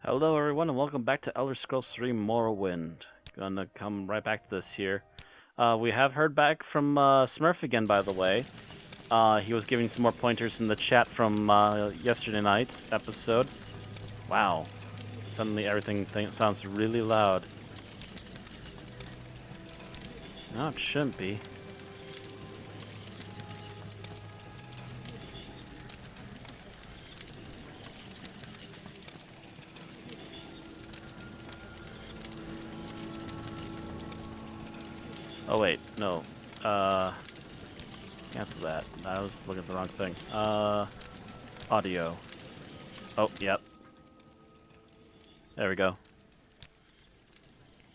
Hello everyone and welcome back to Elder Scrolls 3 Morrowind. Gonna come right back to this here. We have heard back from Smurf again, by the way. He was giving some more pointers in the chat from yesterday night's episode. Wow. Suddenly everything sounds really loud. No, it shouldn't be. Oh wait, no. Cancel that. I was looking at the wrong thing. Audio. Oh, yep. There we go.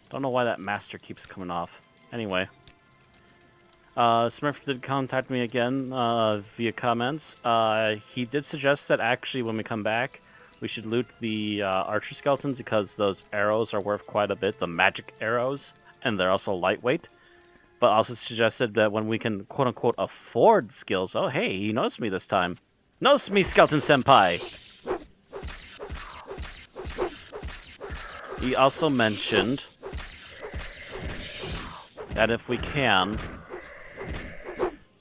Don't know why that master keeps coming off. Anyway. Smurf did contact me again via comments. He did suggest that actually when we come back, we should loot the archer skeletons because those arrows are worth quite a bit, the magic arrows, and they're also lightweight. But also suggested that when we can quote-unquote afford skills. Oh, hey, he noticed me this time. Notice me, Skeleton Senpai! He also mentioned that if we can,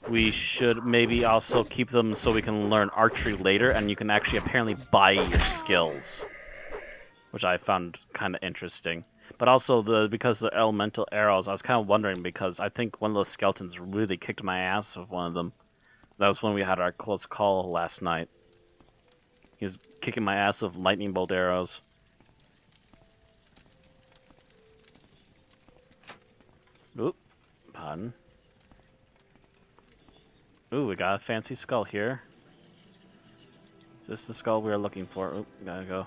we should maybe also keep them so we can learn archery later, and you can actually apparently buy your skills, which I found kind of interesting. But also, because the elemental arrows, I was kind of wondering, because I think one of those skeletons really kicked my ass with one of them. That was when we had our close call last night. He was kicking my ass with lightning bolt arrows. Oop, pardon. Ooh, we got a fancy skull here. Is this the skull we were looking for? Oop, gotta go.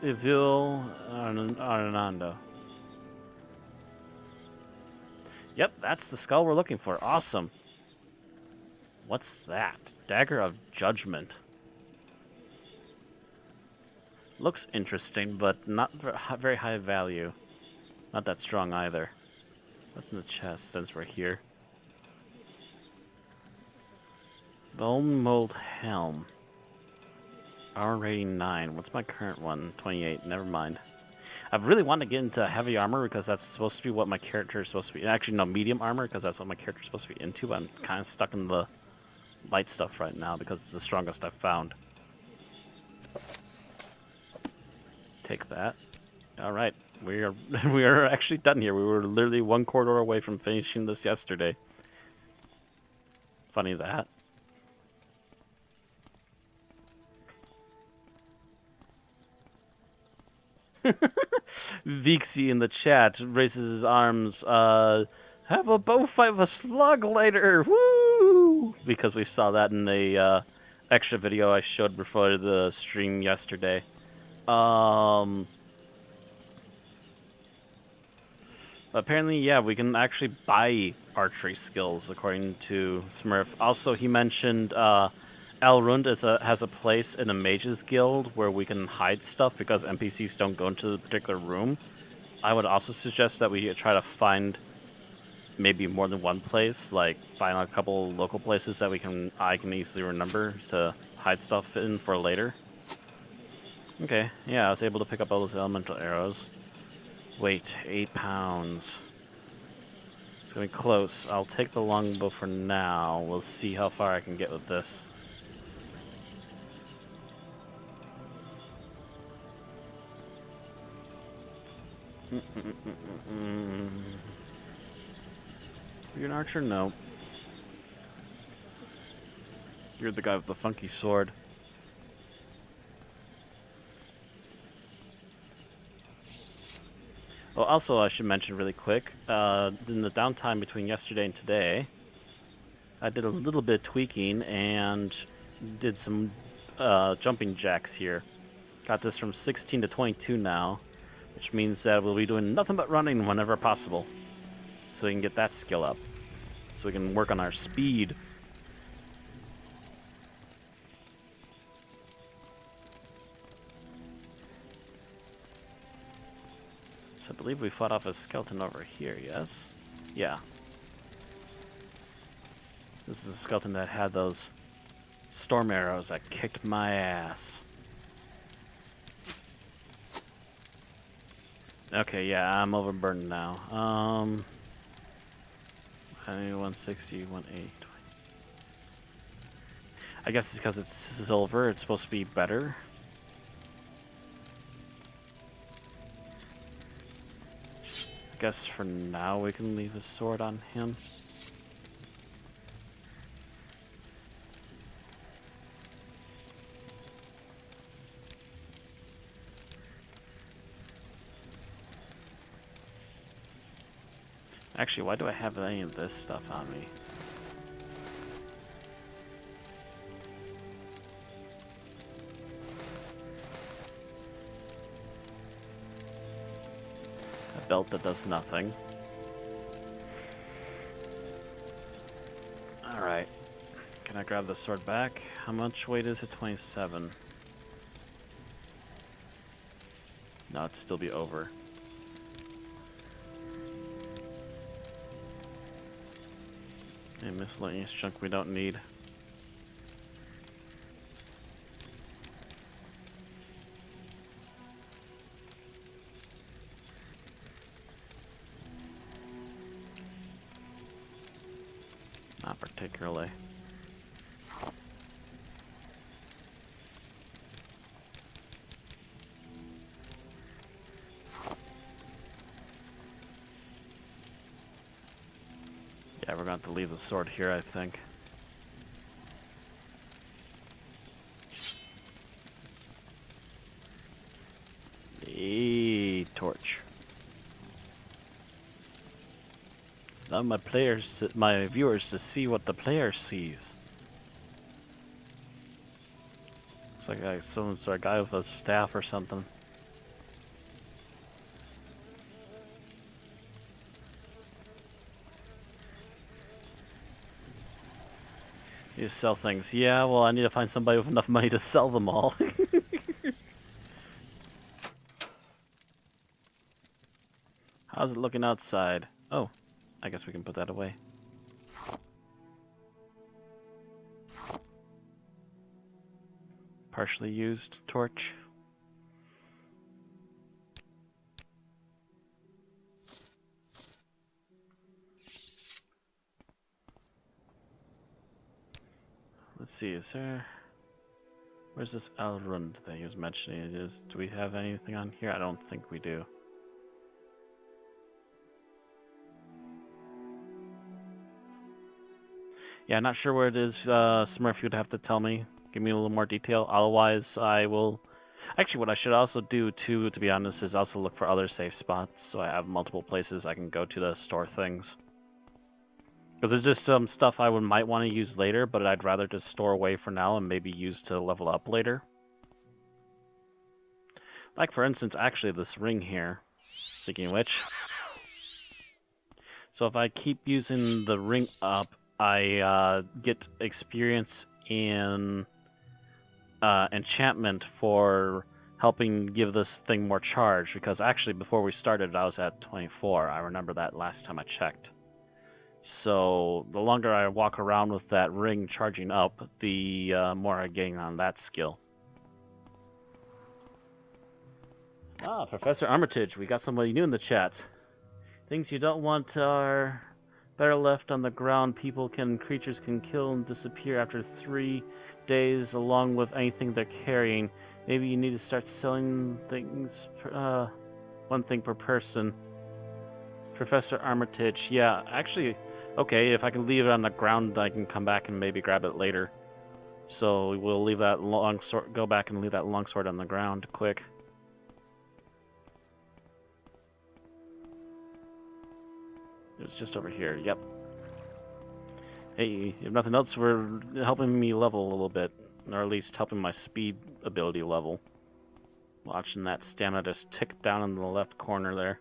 Evil Arnando. Yep, that's the skull we're looking for. Awesome. What's that? Dagger of Judgment. Looks interesting, but not very high value. Not that strong either. What's in the chest since we're here? Bone Mold Helm. Armor rating 9. What's my current one? 28. Never mind. I really want to get into heavy armor because that's supposed to be what my character is supposed to be. Actually, no, medium armor because that's what my character is supposed to be into, but I'm kind of stuck in the light stuff right now because it's the strongest I've found. Take that. Alright, we are actually done here. We were literally one corridor away from finishing this yesterday. Funny that. Vixie in the chat raises his arms. Have a bow fight with a slug later. Woo! Because we saw that in the extra video I showed before the stream yesterday. Apparently, yeah, we can actually buy archery skills according to Smurf. Also, he mentioned Rune has a place in a mages guild where we can hide stuff because NPCs don't go into the particular room. I would also suggest that we try to find maybe more than one place, like find a couple local places that I can easily remember to hide stuff in for later. Okay, yeah, I was able to pick up all those elemental arrows. Wait, 8 pounds. It's gonna be close. I'll take the longbow for now. We'll see how far I can get with this. You're an archer? No. You're the guy with the funky sword. Oh, also, I should mention really quick, in the downtime between yesterday and today, I did a little bit of tweaking and did some jumping jacks here. Got this from 16 to 22 now, which means that we'll be doing nothing but running whenever possible, so we can get that skill up, so we can work on our speed. believe we fought off a skeleton over here, yes? Yeah. This is a skeleton that had those storm arrows that kicked my ass. Okay, yeah, I'm overburdened now. I need 160, 180. I guess it's because it's silver, it's supposed to be better. I guess for now we can leave a sword on him. Actually, why do I have any of this stuff on me? A belt that does nothing. Alright. Can I grab the sword back? How much weight is it? 27. No, it'd still be over. A miscellaneous junk we don't need. Not particularly. Yeah, we're going to have to leave the sword here, I think. A torch. Now my viewers to see what the player sees. Looks like some sort of guy with a staff or something. Need to sell things. Yeah, well, I need to find somebody with enough money to sell them all. How's it looking outside? Oh, I guess we can put that away. Partially used torch. Let's see, is there... Where's this Rune that he was mentioning? It is. Do we have anything on here? I don't think we do. Yeah, not sure where it is. Smurf, you'd have to tell me. Give me a little more detail. Otherwise, I will... Actually, what I should also do, too, to be honest, is also look for other safe spots. So I have multiple places I can go to store things. Because there's just some stuff I might want to use later, but I'd rather just store away for now and maybe use to level up later. Like, for instance, actually, this ring here. Speaking of which. So if I keep using the ring up, I get experience in enchantment for helping give this thing more charge. Because actually, before we started, I was at 24. I remember that last time I checked. So the longer I walk around with that ring charging up, the more I gain on that skill. Ah, Professor Armitage, we got somebody new in the chat. Things you don't want are better left on the ground. Creatures can kill and disappear after 3 days, along with anything they're carrying. Maybe you need to start selling things, one thing per person. Professor Armitage, yeah, actually, okay, if I can leave it on the ground, I can come back and maybe grab it later. So we'll leave that long sword, go back and leave that long sword on the ground quick. It was just over here, yep. Hey, if nothing else, we're helping me level a little bit, or at least helping my speed ability level. Watching that stamina just tick down in the left corner there.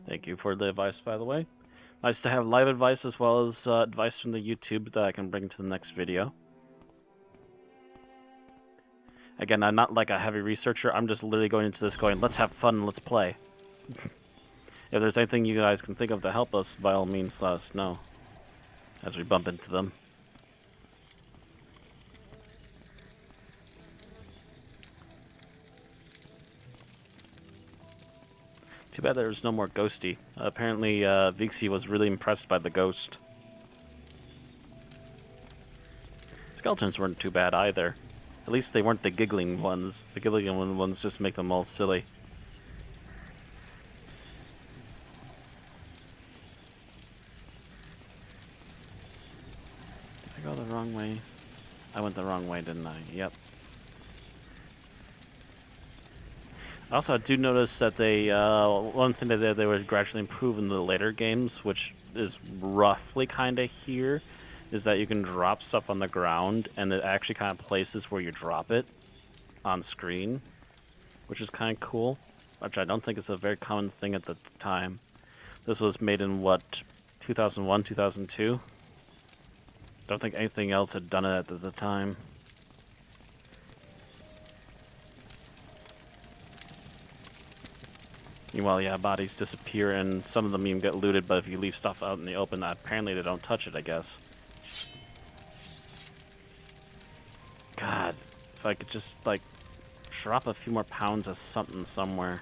Thank you for the advice, by the way. Nice to have live advice as well as advice from the YouTube that I can bring to the next video. Again, I'm not like a heavy researcher. I'm just literally going into this going, let's have fun, let's play. If there's anything you guys can think of to help us, by all means, let us know as we bump into them. Too bad there's no more ghosty. Apparently, Vixie was really impressed by the ghost. Skeletons weren't too bad either. At least they weren't the giggling ones. The giggling ones just make them all silly. Did I go the wrong way? I went the wrong way, didn't I? Yep. Also, I do notice that they, one thing that they were gradually improving in the later games, which is roughly kind of here, is that you can drop stuff on the ground, and it actually kind of places where you drop it on screen, which is kind of cool, which I don't think is a very common thing at the time. This was made in, what, 2001, 2002? Don't think anything else had done it at the time. Meanwhile, yeah, bodies disappear and some of them even get looted, but if you leave stuff out in the open, apparently they don't touch it, I guess. God, if I could just, like, drop a few more pounds of something somewhere.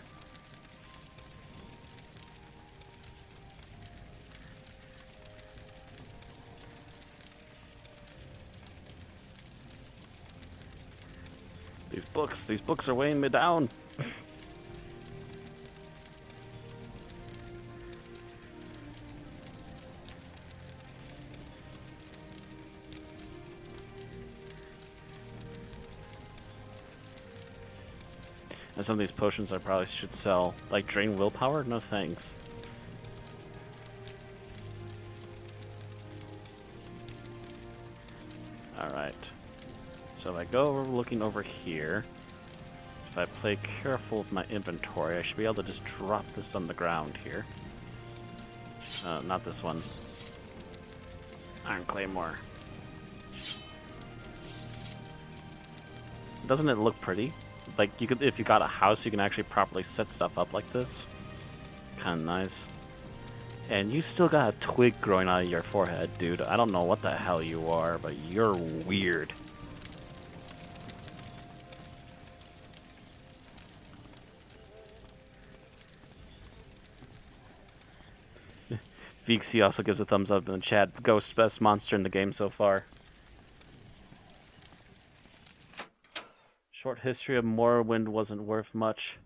These books are weighing me down. And some of these potions I probably should sell. Like drain willpower? No thanks. Alright. So if I go over looking over here, if I play careful with my inventory, I should be able to just drop this on the ground here. Not this one. Iron Claymore. Doesn't it look pretty? Like, you could, if you got a house, you can actually properly set stuff up like this. Kinda nice. And you still got a twig growing out of your forehead, dude. I don't know what the hell you are, but you're weird. Vixie also gives a thumbs up in the chat. Ghost, best monster in the game so far. Short history of Morrowind wasn't worth much.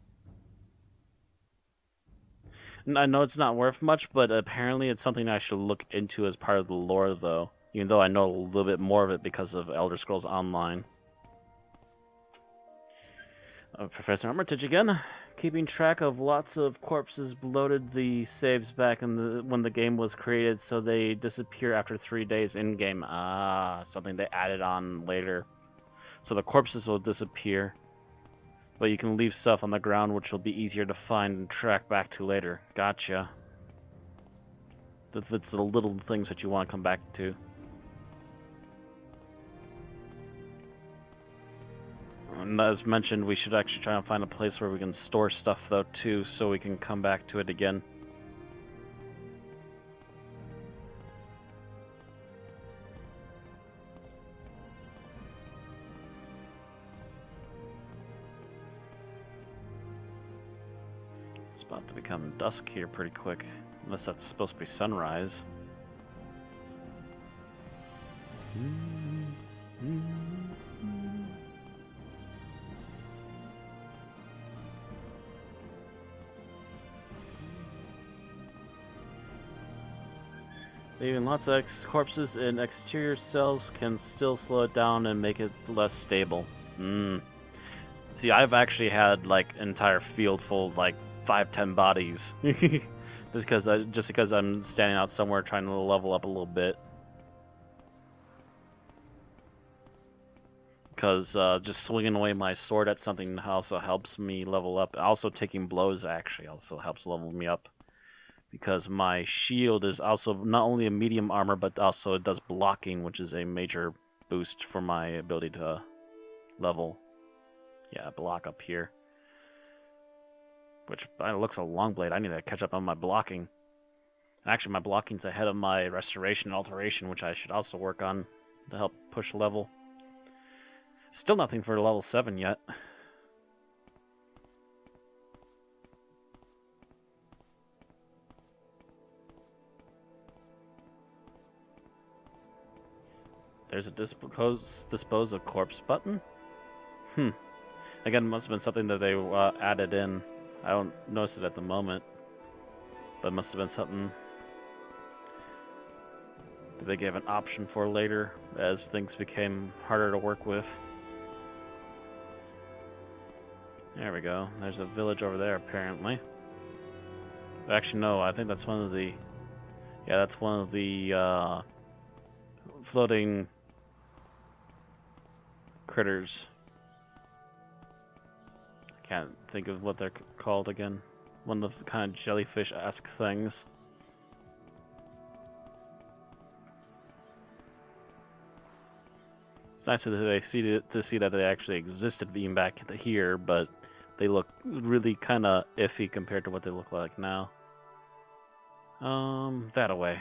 I know it's not worth much, but apparently it's something I should look into as part of the lore, though. Even though I know a little bit more of it because of Elder Scrolls Online. Professor Armitage again. Keeping track of lots of corpses bloated the saves back in when the game was created, so they disappear after 3 days in-game. Ah, something they added on later. So the corpses will disappear, but you can leave stuff on the ground which will be easier to find and track back to later. Gotcha. It's the little things that you want to come back to. And as mentioned, we should actually try and find a place where we can store stuff, though, too, so we can come back to it again. It's about to become dusk here pretty quick, unless that's supposed to be sunrise. Leaving lots of corpses in exterior cells can still slow it down and make it less stable. See, I've actually had like an entire field full of like 5-10 bodies, just because I'm standing out somewhere trying to level up a little bit. Because just swinging away my sword at something also helps me level up. Also, taking blows actually also helps level me up. Because my shield is also not only a medium armor, but also it does blocking, which is a major boost for my ability to level. Yeah, block up here. Which looks a long blade. I need to catch up on my blocking. Actually, my blocking's ahead of my restoration and alteration, which I should also work on to help push level. Still nothing for level 7 yet. There's a dispose of corpse button? Again, it must have been something that they added in. I don't notice it at the moment. But it must have been something that they gave an option for later as things became harder to work with. There we go. There's a village over there, apparently. Actually, no, I think that's one of the... Yeah, that's one of the floating critters. I can't think of what they're called again. One of the kind of jellyfish-esque things. It's nice to see that they actually existed being back here, but they look really kind of iffy compared to what they look like now. That away.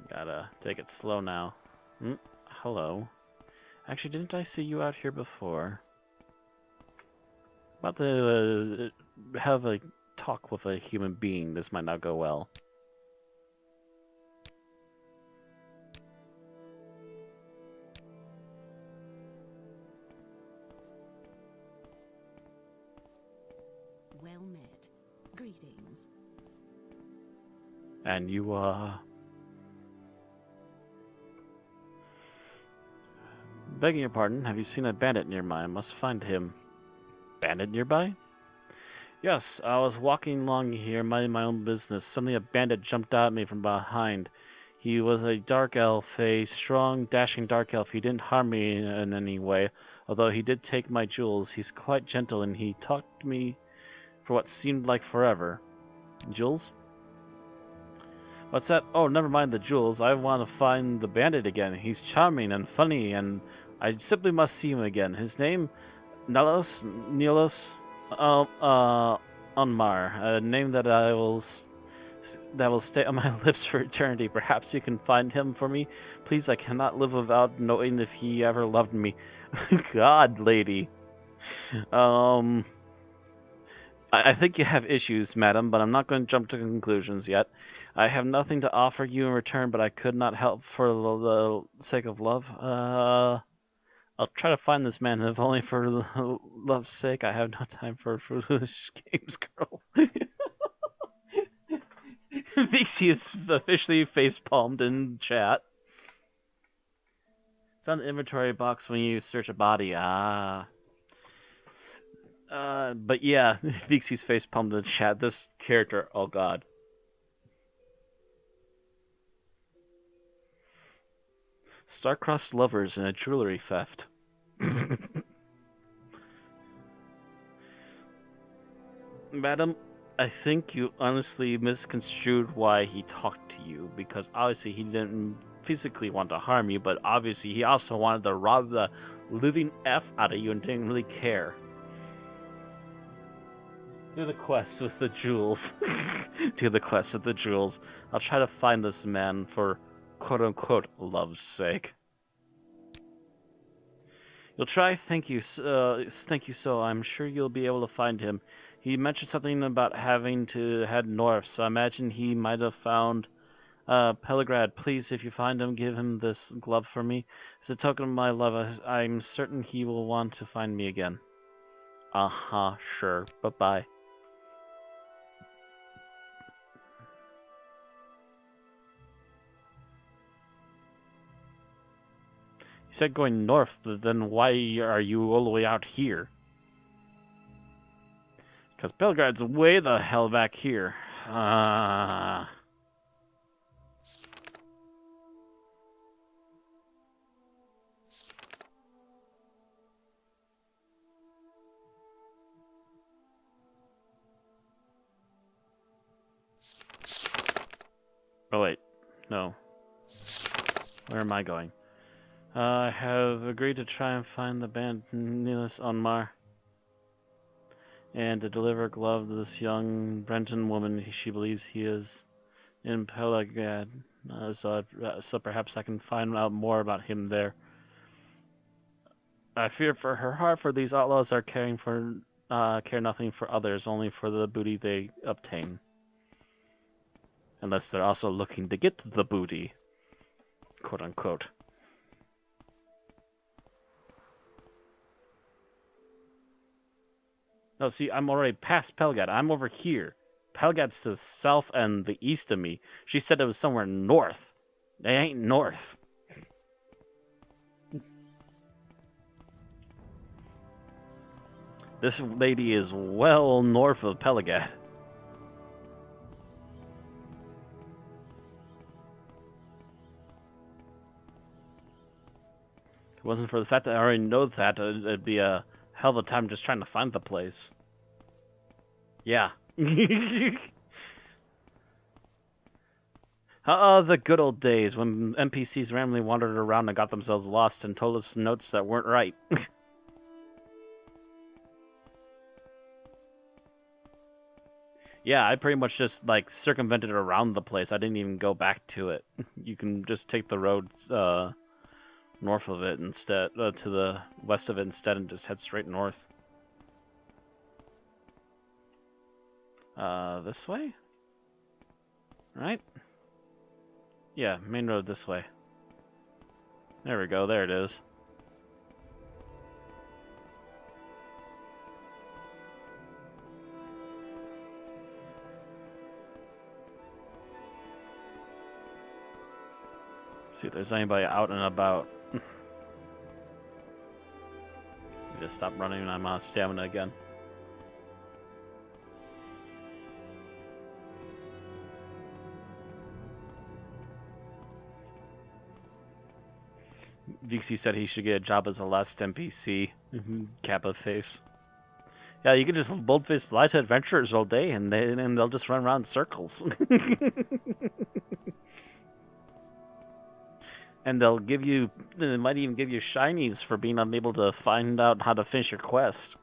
Gotta take it slow now. Hello. Actually, didn't I see you out here before? About to have a talk with a human being. This might not go well. Well met. Greetings. And you, begging your pardon, have you seen a bandit nearby? I must find him. Bandit nearby? Yes, I was walking along here, minding my own business. Suddenly a bandit jumped out at me from behind. He was a dark elf, a strong, dashing dark elf. He didn't harm me in any way, although he did take my jewels. He's quite gentle, and he talked to me for what seemed like forever. Jewels? What's that? Oh, never mind the jewels. I want to find the bandit again. He's charming and funny, and I simply must see him again. His name? Nelos? Unmar. A name that will stay on my lips for eternity. Perhaps you can find him for me? Please, I cannot live without knowing if he ever loved me. God, lady. I think you have issues, madam, but I'm not going to jump to conclusions yet. I have nothing to offer you in return, but I could not help for the sake of love. I'll try to find this man, if only for love's sake. I have no time for foolish games, girl. Vixie is officially face-palmed in chat. It's on the inventory box when you search a body. But yeah, Vixie's face palmed in the chat. This character, oh god. Star-crossed lovers in a jewelry theft. Madam, I think you honestly misconstrued why he talked to you, because obviously he didn't physically want to harm you, but obviously he also wanted to rob the living F out of you and didn't really care. Do the quest with the jewels. Do the quest with the jewels. I'll try to find this man for quote-unquote love's sake. You'll try? Thank you. Thank you so. I'm sure you'll be able to find him. He mentioned something about having to head north, so I imagine he might have found Pelgrad. Please, if you find him, give him this glove for me. As a token of my love, I'm certain he will want to find me again. Uh-huh, sure. Bye-bye. You said going north, then why are you all the way out here? Because Pelgrad's way the hell back here. Oh wait, no. Where am I going? I have agreed to try and find the band Nilis Onmar and to deliver a glove to this young Brenton woman. She believes he is in Pelagad, so perhaps I can find out more about him there. I fear for her heart, for these outlaws are care nothing for others, only for the booty they obtain. Unless they're also looking to get the booty, quote unquote. No, see, I'm already past Pelgad. I'm over here. Pelgad's to the south and the east of me. She said it was somewhere north. They ain't north. This lady is well north of Pelagad. If it wasn't for the fact that I already know that, it'd be a hell of a time just trying to find the place. Yeah. The good old days when NPCs randomly wandered around and got themselves lost and told us notes that weren't right. Yeah, I pretty much just like circumvented around the place. I didn't even go back to it. You can just take the road north of it instead, to the west of it instead, and just head straight north. This way? Right? Yeah, main road this way. There we go, there it is. See if there's anybody out and about. Just stop running and I'm stamina again. Vixie said he should get a job as a last NPC. Kappa face. Yeah, you can just boldface lie to adventurers all day and they'll just run around in circles. And they might even give you shinies for being unable to find out how to finish your quest.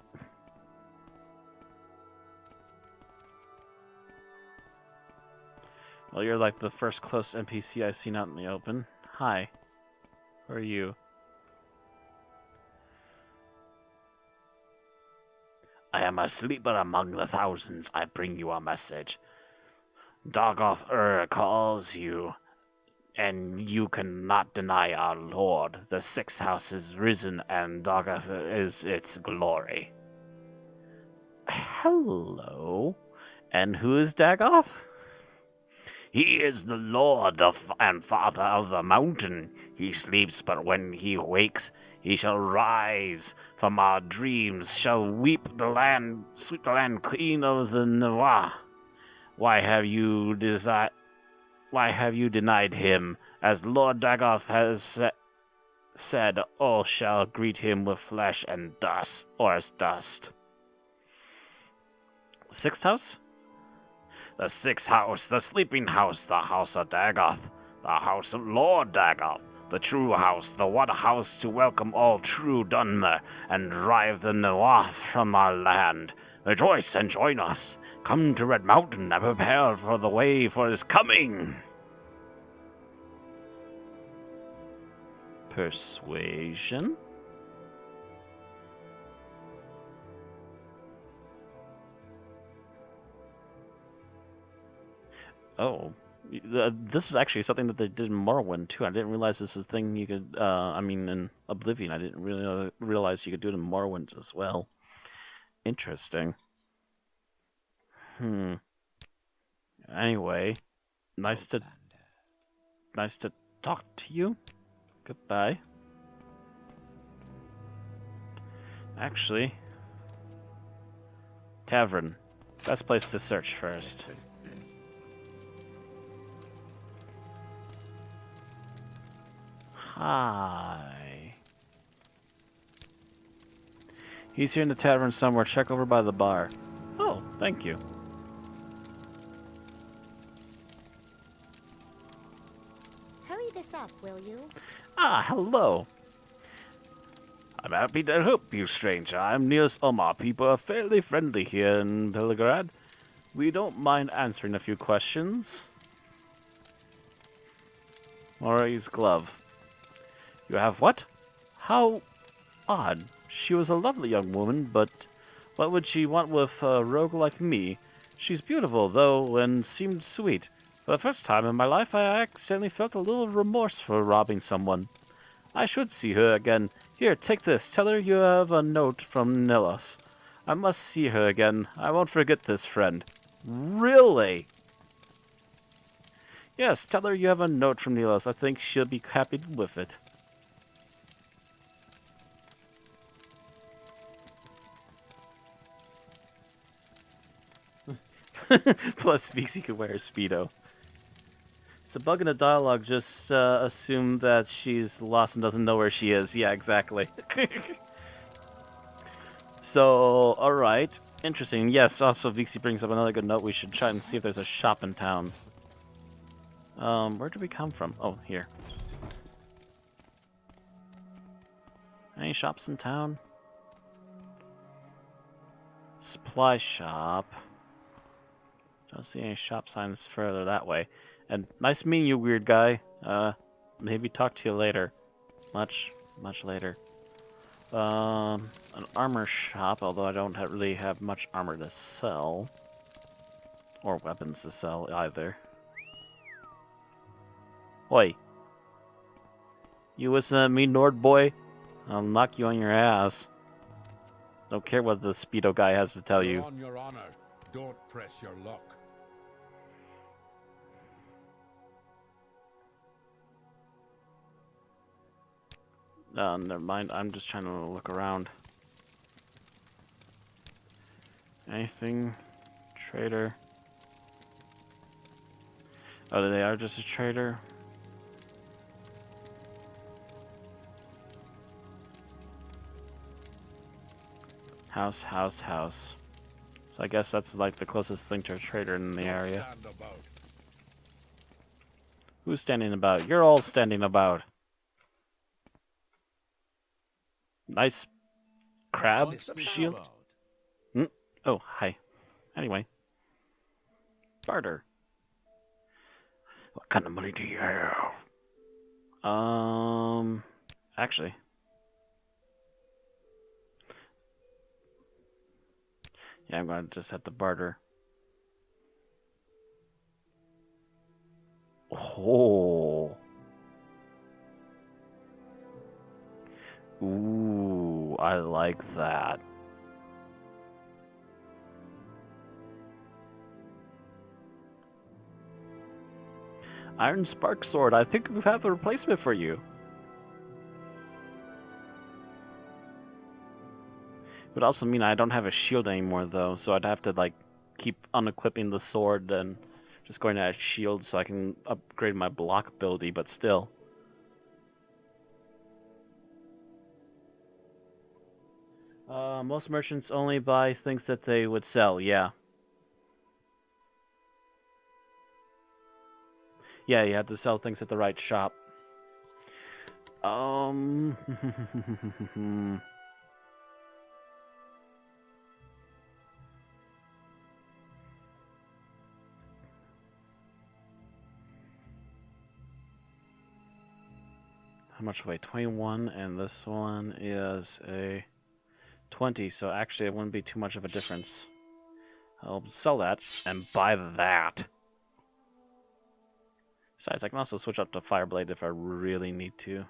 Well, you're like the first close NPC I've seen out in the open. Hi. Who are you? I am a sleeper among the thousands. I bring you a message. Dargoth calls you, and you cannot deny our lord. The sixth house is risen, and Dargoth is its glory. Hello. And who is Dagoth? He is the lord and father of the mountain. He sleeps, but when he wakes, he shall rise from our dreams, shall sweep the land clean of the Nawa. Why have you denied him? As Lord Dagoth has said, all shall greet him with flesh and dust, or as dust. Sixth house? The sixth house, the sleeping house, the house of Dagoth, the house of Lord Dagoth, the true house, the one house to welcome all true Dunmer and drive the Nawa from our land. Rejoice and join us. Come to Red Mountain and prepare for the way for his coming. Persuasion? Oh, this is actually something that they did in Morrowind too. I didn't realize this is a thing you could. I mean, in Oblivion, I didn't really realize you could do it in Morrowind as well. Interesting. Anyway, nice to talk to you. Goodbye. Actually, tavern. Best place to search first. Hi. He's here in the tavern somewhere. Check over by the bar. Oh, thank you. Hurry this up, will you? Ah, hello. I'm happy to help you, stranger. I'm Niels Omar. People are fairly friendly here in Belgrade. We don't mind answering a few questions. Mori's glove. You have what? How odd. She was a lovely young woman, but what would she want with a rogue like me? She's beautiful, though, and seemed sweet. For the first time in my life, I accidentally felt a little remorse for robbing someone. I should see her again. Here, take this. Tell her you have a note from Nilos. I must see her again. I won't forget this, friend. Really? Yes, tell her you have a note from Nilos. I think she'll be happy with it. Plus, Vixie could wear a Speedo. It's a bug in the dialogue. Just assume that she's lost and doesn't know where she is. Yeah, exactly. So, alright. Interesting. Yes, also Vixie brings up another good note. We should try and see if there's a shop in town. Where did we come from? Oh, here. Any shops in town? Supply shop. Don't see any shop signs further that way. And nice meeting you, weird guy. Maybe talk to you later. Much later. An armor shop, although I don't really have much armor to sell. Or weapons to sell, either. Oi. You listen to me, Nord boy? I'll knock you on your ass. Don't care what the Speedo guy has to tell you. On your honor. Don't press your luck. Never mind. I'm just trying to look around. Anything? Trader. Oh, they are just a trader? House. So I guess that's like the closest thing to a trader in the area. Who's standing about? You're all standing about. Nice crab shield. Oh, hi. Anyway. Barter. What kind of money do you have? Actually. Yeah, I'm gonna just have to barter. Oh. Ooh, I like that. Iron Spark Sword, I think we have a replacement for you. It would also mean I don't have a shield anymore, though, so I'd have to, like, keep unequipping the sword and just going to add shield so I can upgrade my block ability, but still. Most merchants only buy things that they would sell, yeah. Yeah, you have to sell things at the right shop. How much weight? 21, and this one is a 20, so actually it wouldn't be too much of a difference. I'll sell that and buy that. Besides, I can also switch up to Fireblade if I really need to.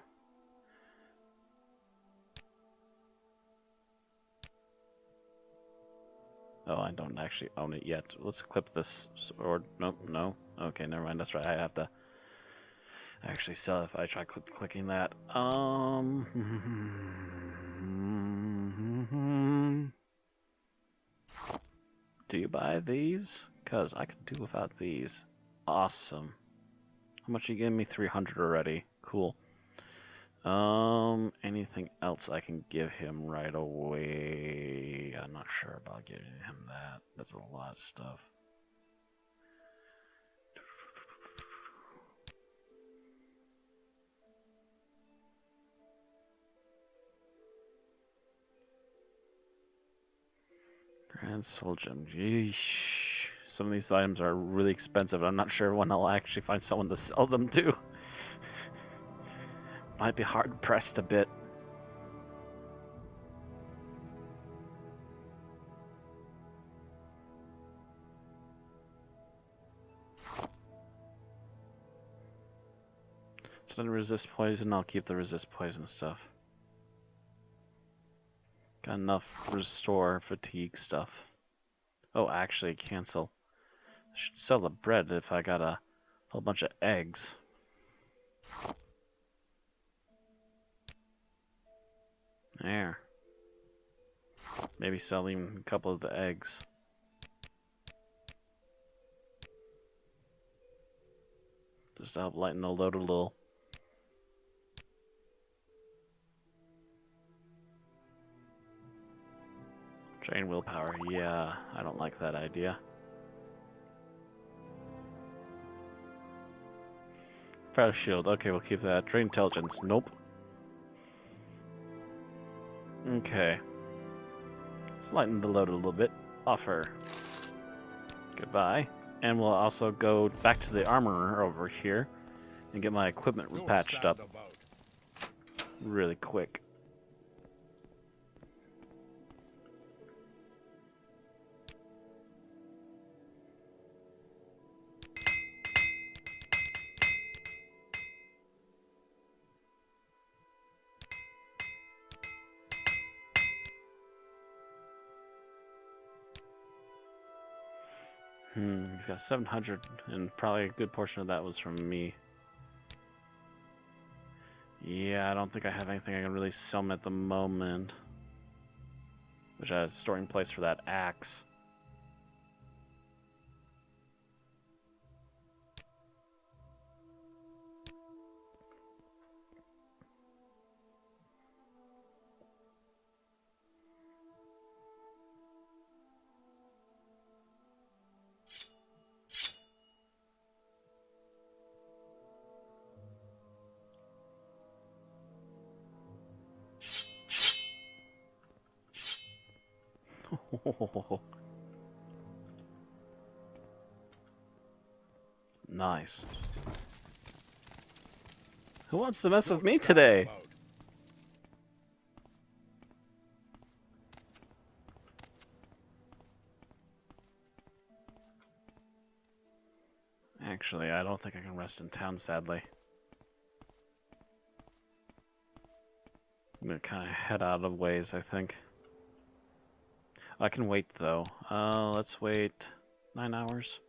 Oh, I don't actually own it yet. Let's equip this sword. Nope, no. Okay, never mind. That's right. I have to actually sell it if I try clicking that. Do you buy these? Because I could do without these. Awesome. How much are you giving me? 300 already. Cool. Anything else I can give him right away? I'm not sure about giving him that. That's a lot of stuff. Grand Soul Gem. Yeesh. Some of these items are really expensive. I'm not sure when I'll actually find someone to sell them to. Might be hard pressed a bit. So then resist poison, I'll keep the resist poison stuff. Got enough restore fatigue stuff. Oh, actually cancel. I should sell the bread if I got a whole bunch of eggs. There. Maybe sell even a couple of the eggs. Just to help lighten the load a little. Drain willpower, yeah, I don't like that idea. Fire shield, okay, we'll keep that. Drain intelligence, nope. Okay. Let's lighten the load a little bit. Offer. Goodbye. And we'll also go back to the armorer over here and get my equipment Don't patched stand up about. really quick. He's got 700, and probably a good portion of that was from me. Yeah, I don't think I have anything I can really sell him at the moment. Which I had a storing place for that axe. Nice. Who wants to mess with Don't me stand today? about. Actually, I don't think I can rest in town, sadly. I'm gonna kind of head out of ways, I think. I can wait, though. Let's wait 9 hours.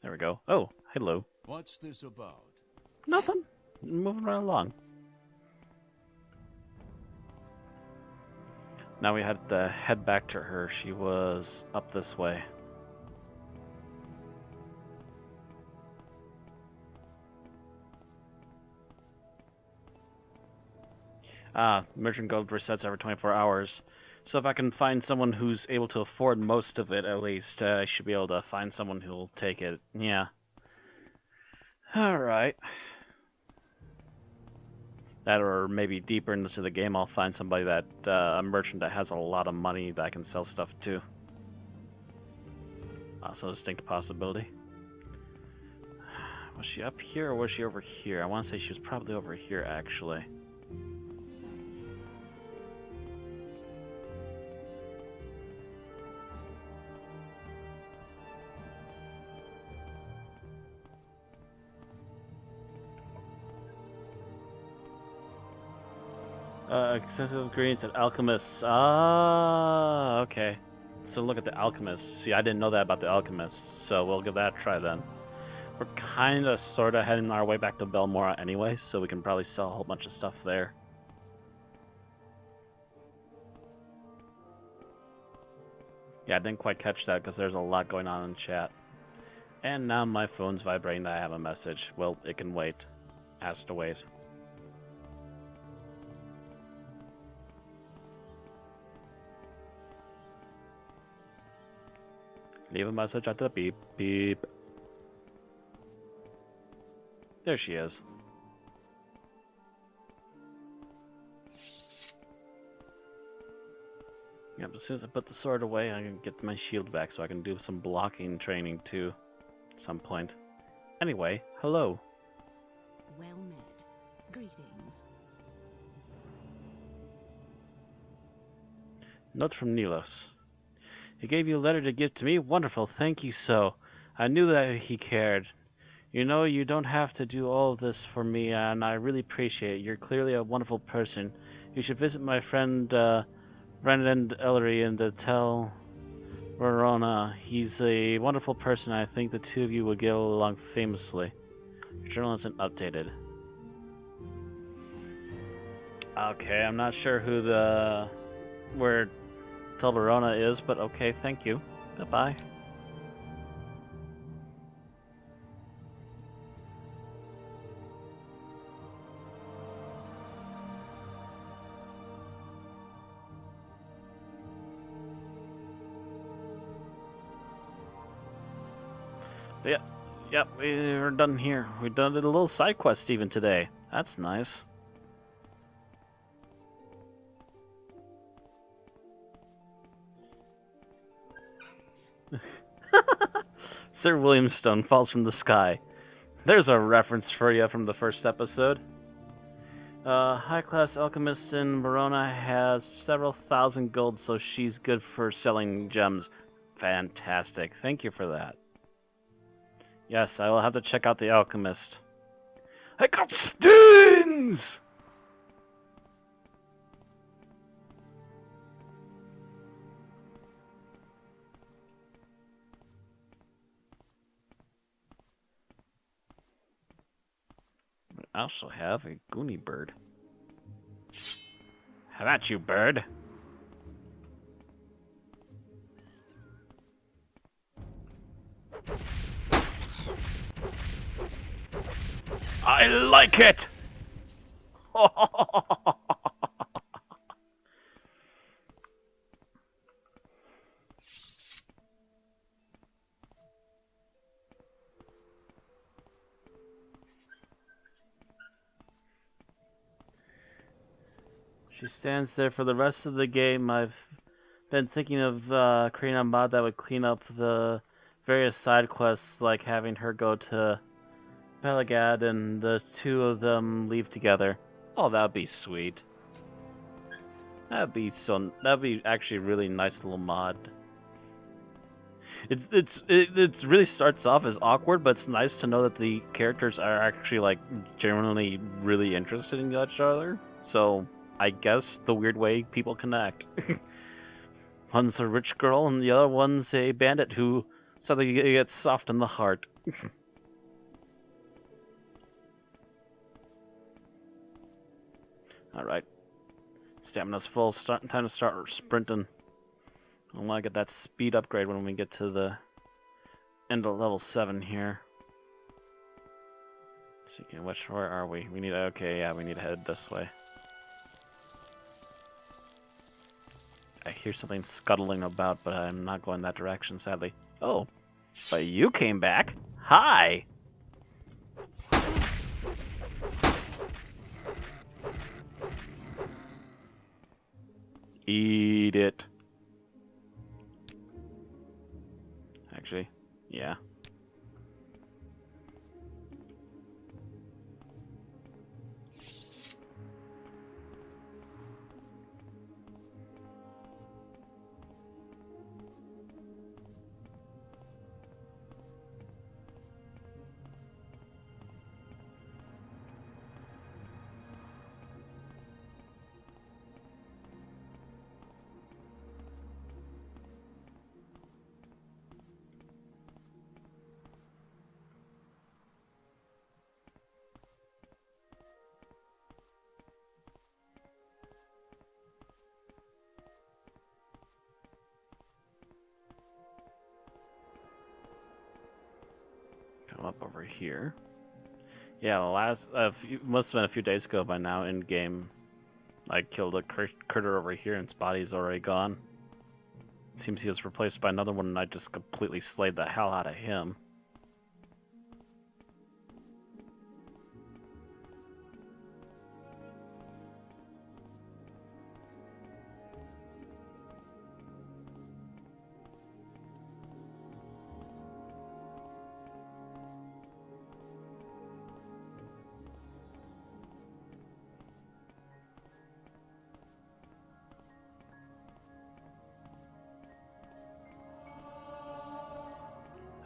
There we go. Oh, hello. What's this about? Nothing. Moving right along. Now we had to head back to her. She was up this way. Ah, merchant gold resets every 24 hours. So if I can find someone who's able to afford most of it, at least, I should be able to find someone who'll take it. Yeah. Alright. That, or maybe deeper into the game, I'll find somebody that, a merchant that has a lot of money that I can sell stuff to. Also a distinct possibility. Was she up here or was she over here? I want to say she was probably over here, actually. Excessive ingredients and alchemists. Ah, okay. So look at the alchemists. See, I didn't know that about the alchemists, so we'll give that a try then. We're kind of, sort of heading our way back to Belmora anyway, so we can probably sell a whole bunch of stuff there. Yeah, I didn't quite catch that because there's a lot going on in chat. And now my phone's vibrating that I have a message. Well, it can wait. Has to wait. Leave a message at the beep beep. There she is. Yep, Yep, as soon as I put the sword away, I can get my shield back so I can do some blocking training too at some point. Anyway, hello. Well met. Greetings. Note from Nilos. He gave you a letter to give to me? Wonderful, thank you so. I knew that he cared. You know, you don't have to do all of this for me, and I really appreciate it. You're clearly a wonderful person. You should visit my friend, Brendan Ellery in the Tel Verona. He's a wonderful person. I think the two of you would get along famously. Your journal isn't updated. Okay, I'm not sure where Tel Verona is, but okay, thank you. Goodbye. But yeah, yep, we're done here. We done a little side quest even today. That's nice. Sir Williamstone falls from the sky. There's a reference for you from the first episode. High-class alchemist in Verona has several thousand gold, so she's good for selling gems. Fantastic. Thank you for that. Yes, I will have to check out the alchemist. I got stings! I also have a Goonie bird. How about you, bird? I like it! She stands there for the rest of the game. I've been thinking of creating a mod that would clean up the various side quests, like having her go to Pelagad and the two of them leave together. Oh, that'd be sweet. That'd be actually a really nice little mod. It really starts off as awkward, but it's nice to know that the characters are actually like genuinely really interested in each other. So I guess the weird way people connect. One's a rich girl, and the other one's a bandit who suddenly gets soft in the heart. Alright. Stamina's full. Time to start sprinting. I want to get that speed upgrade when we get to the end of level 7 here. So where are we? We need we need to head this way. I hear something scuttling about, but I'm not going that direction, sadly. Oh, but you came back. Hi! Eat it. Actually, yeah. Come up over here. Yeah, must have been a few days ago by now in game. I killed a critter over here and its body's already gone. Seems he was replaced by another one and I just completely slayed the hell out of him.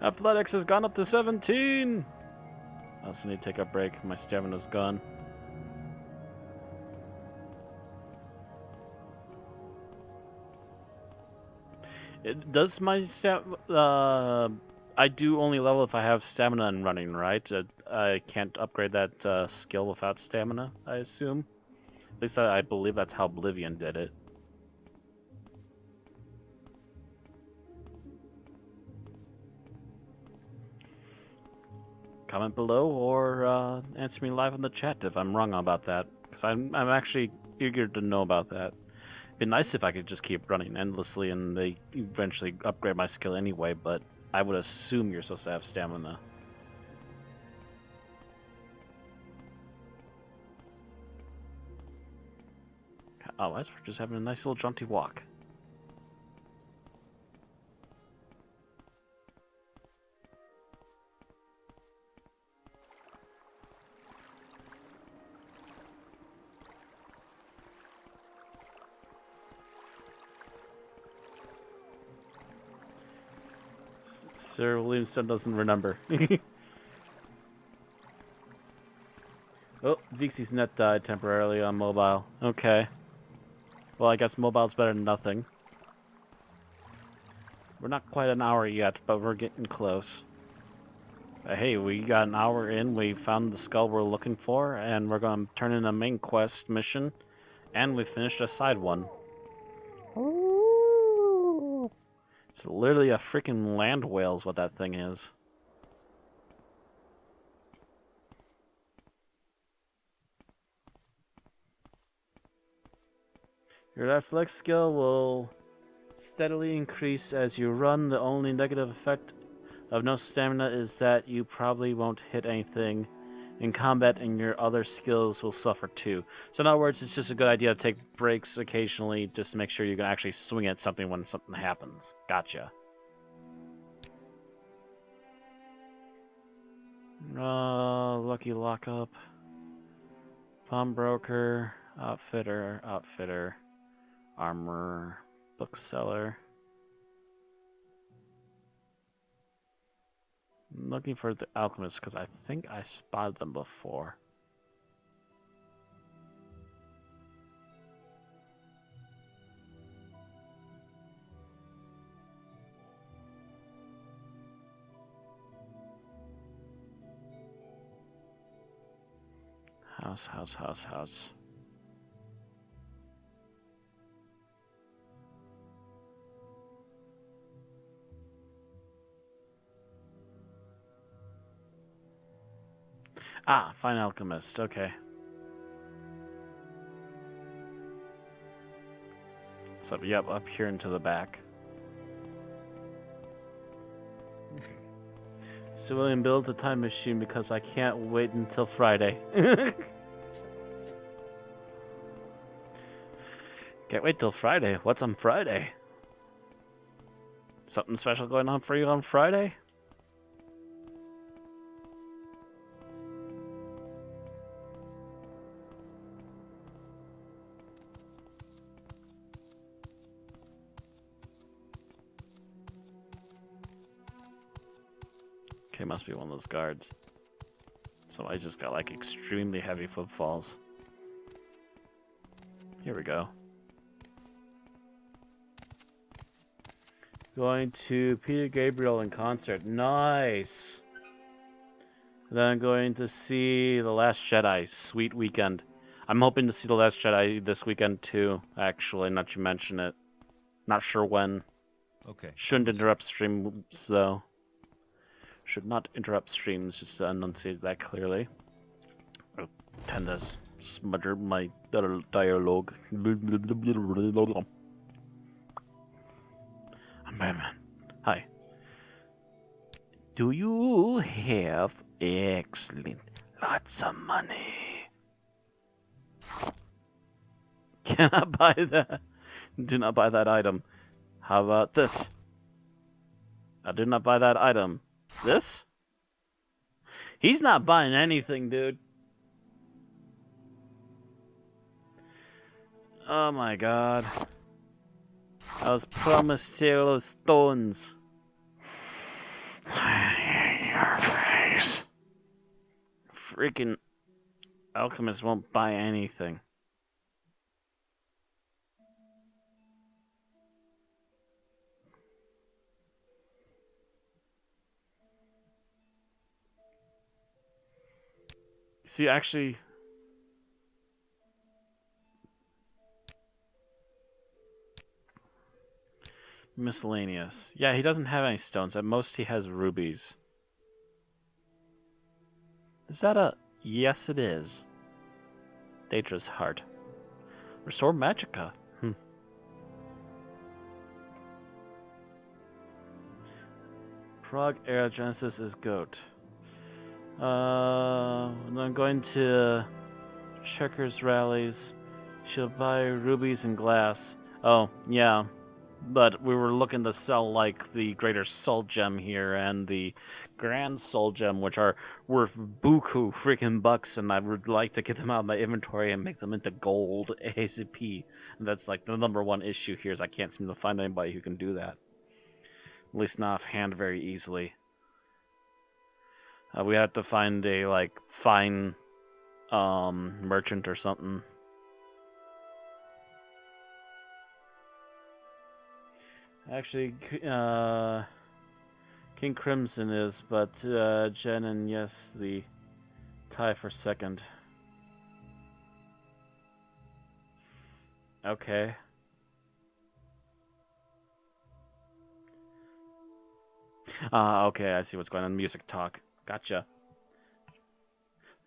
Athletics has gone up to 17! I also need to take a break. My stamina's gone. Does my I do only level if I have stamina and running, right? I can't upgrade that skill without stamina, I assume. At least I believe that's how Oblivion did it. Comment below or answer me live in the chat if I'm wrong about that, because I'm actually eager to know about that. It'd be nice if I could just keep running endlessly and they eventually upgrade my skill anyway, but I would assume you're supposed to have stamina. Otherwise, we're just having a nice little jaunty walk. Sir Williamson doesn't remember. Oh, Vixie's net died temporarily on mobile. Okay. Well, I guess mobile's better than nothing. We're not quite an hour yet, but we're getting close. Hey, we got an hour in, we found the skull we're looking for, and we're going to turn in a main quest mission, and we finished a side one. Ooh. It's literally a freaking land whale is what that thing is. Your reflex skill will steadily increase as you run. The only negative effect of no stamina is that you probably won't hit anything in combat and your other skills will suffer too. So in other words, it's just a good idea to take breaks occasionally just to make sure you can actually swing at something when something happens. Gotcha. Lucky lockup. Pawnbroker. Outfitter. Armor. Bookseller. I'm looking for the alchemist because I think I spotted them before. House. Ah, fine alchemist, okay. So, yep, up here into the back. Civilian builds a time machine because I can't wait until Friday. Can't wait till Friday. What's on Friday? Something special going on for you on Friday? Okay, must be one of those guards. So I just got like extremely heavy footfalls. Here we go. Going to Peter Gabriel in concert. Nice! Then I'm going to see The Last Jedi. Sweet weekend. I'm hoping to see The Last Jedi this weekend too, actually, not to mention it. Not sure when. Okay. Shouldn't interrupt streams though. Should not interrupt streams, just to enunciate that clearly. I'll tend to smudger my dialogue. Man. Hi. Do you have excellent lots of money? Can I buy that? Do not buy that item. How about this? I did not buy that item. This? He's not buying anything, dude. Oh my god. I was promised yellow stones. your face. Freaking alchemist won't buy anything. See, actually, miscellaneous. Yeah, he doesn't have any stones. At most, he has rubies. Is that a... Yes, it is. Daedra's heart. Restore Magica. Prague era Genesis is goat. I'm going to Checkers rallies. She'll buy rubies and glass. Oh, yeah. But we were looking to sell like the Greater Soul Gem here and the Grand Soul Gem, which are worth buku freaking bucks, and I would like to get them out of my inventory and make them into gold ASAP. And that's like the #1 issue here is I can't seem to find anybody who can do that. At least not offhand very easily. We have to find a like fine merchant or something. Actually, King Crimson is, but Jen and Yes, the tie for second. Okay. Okay, I see what's going on. Music talk. Gotcha.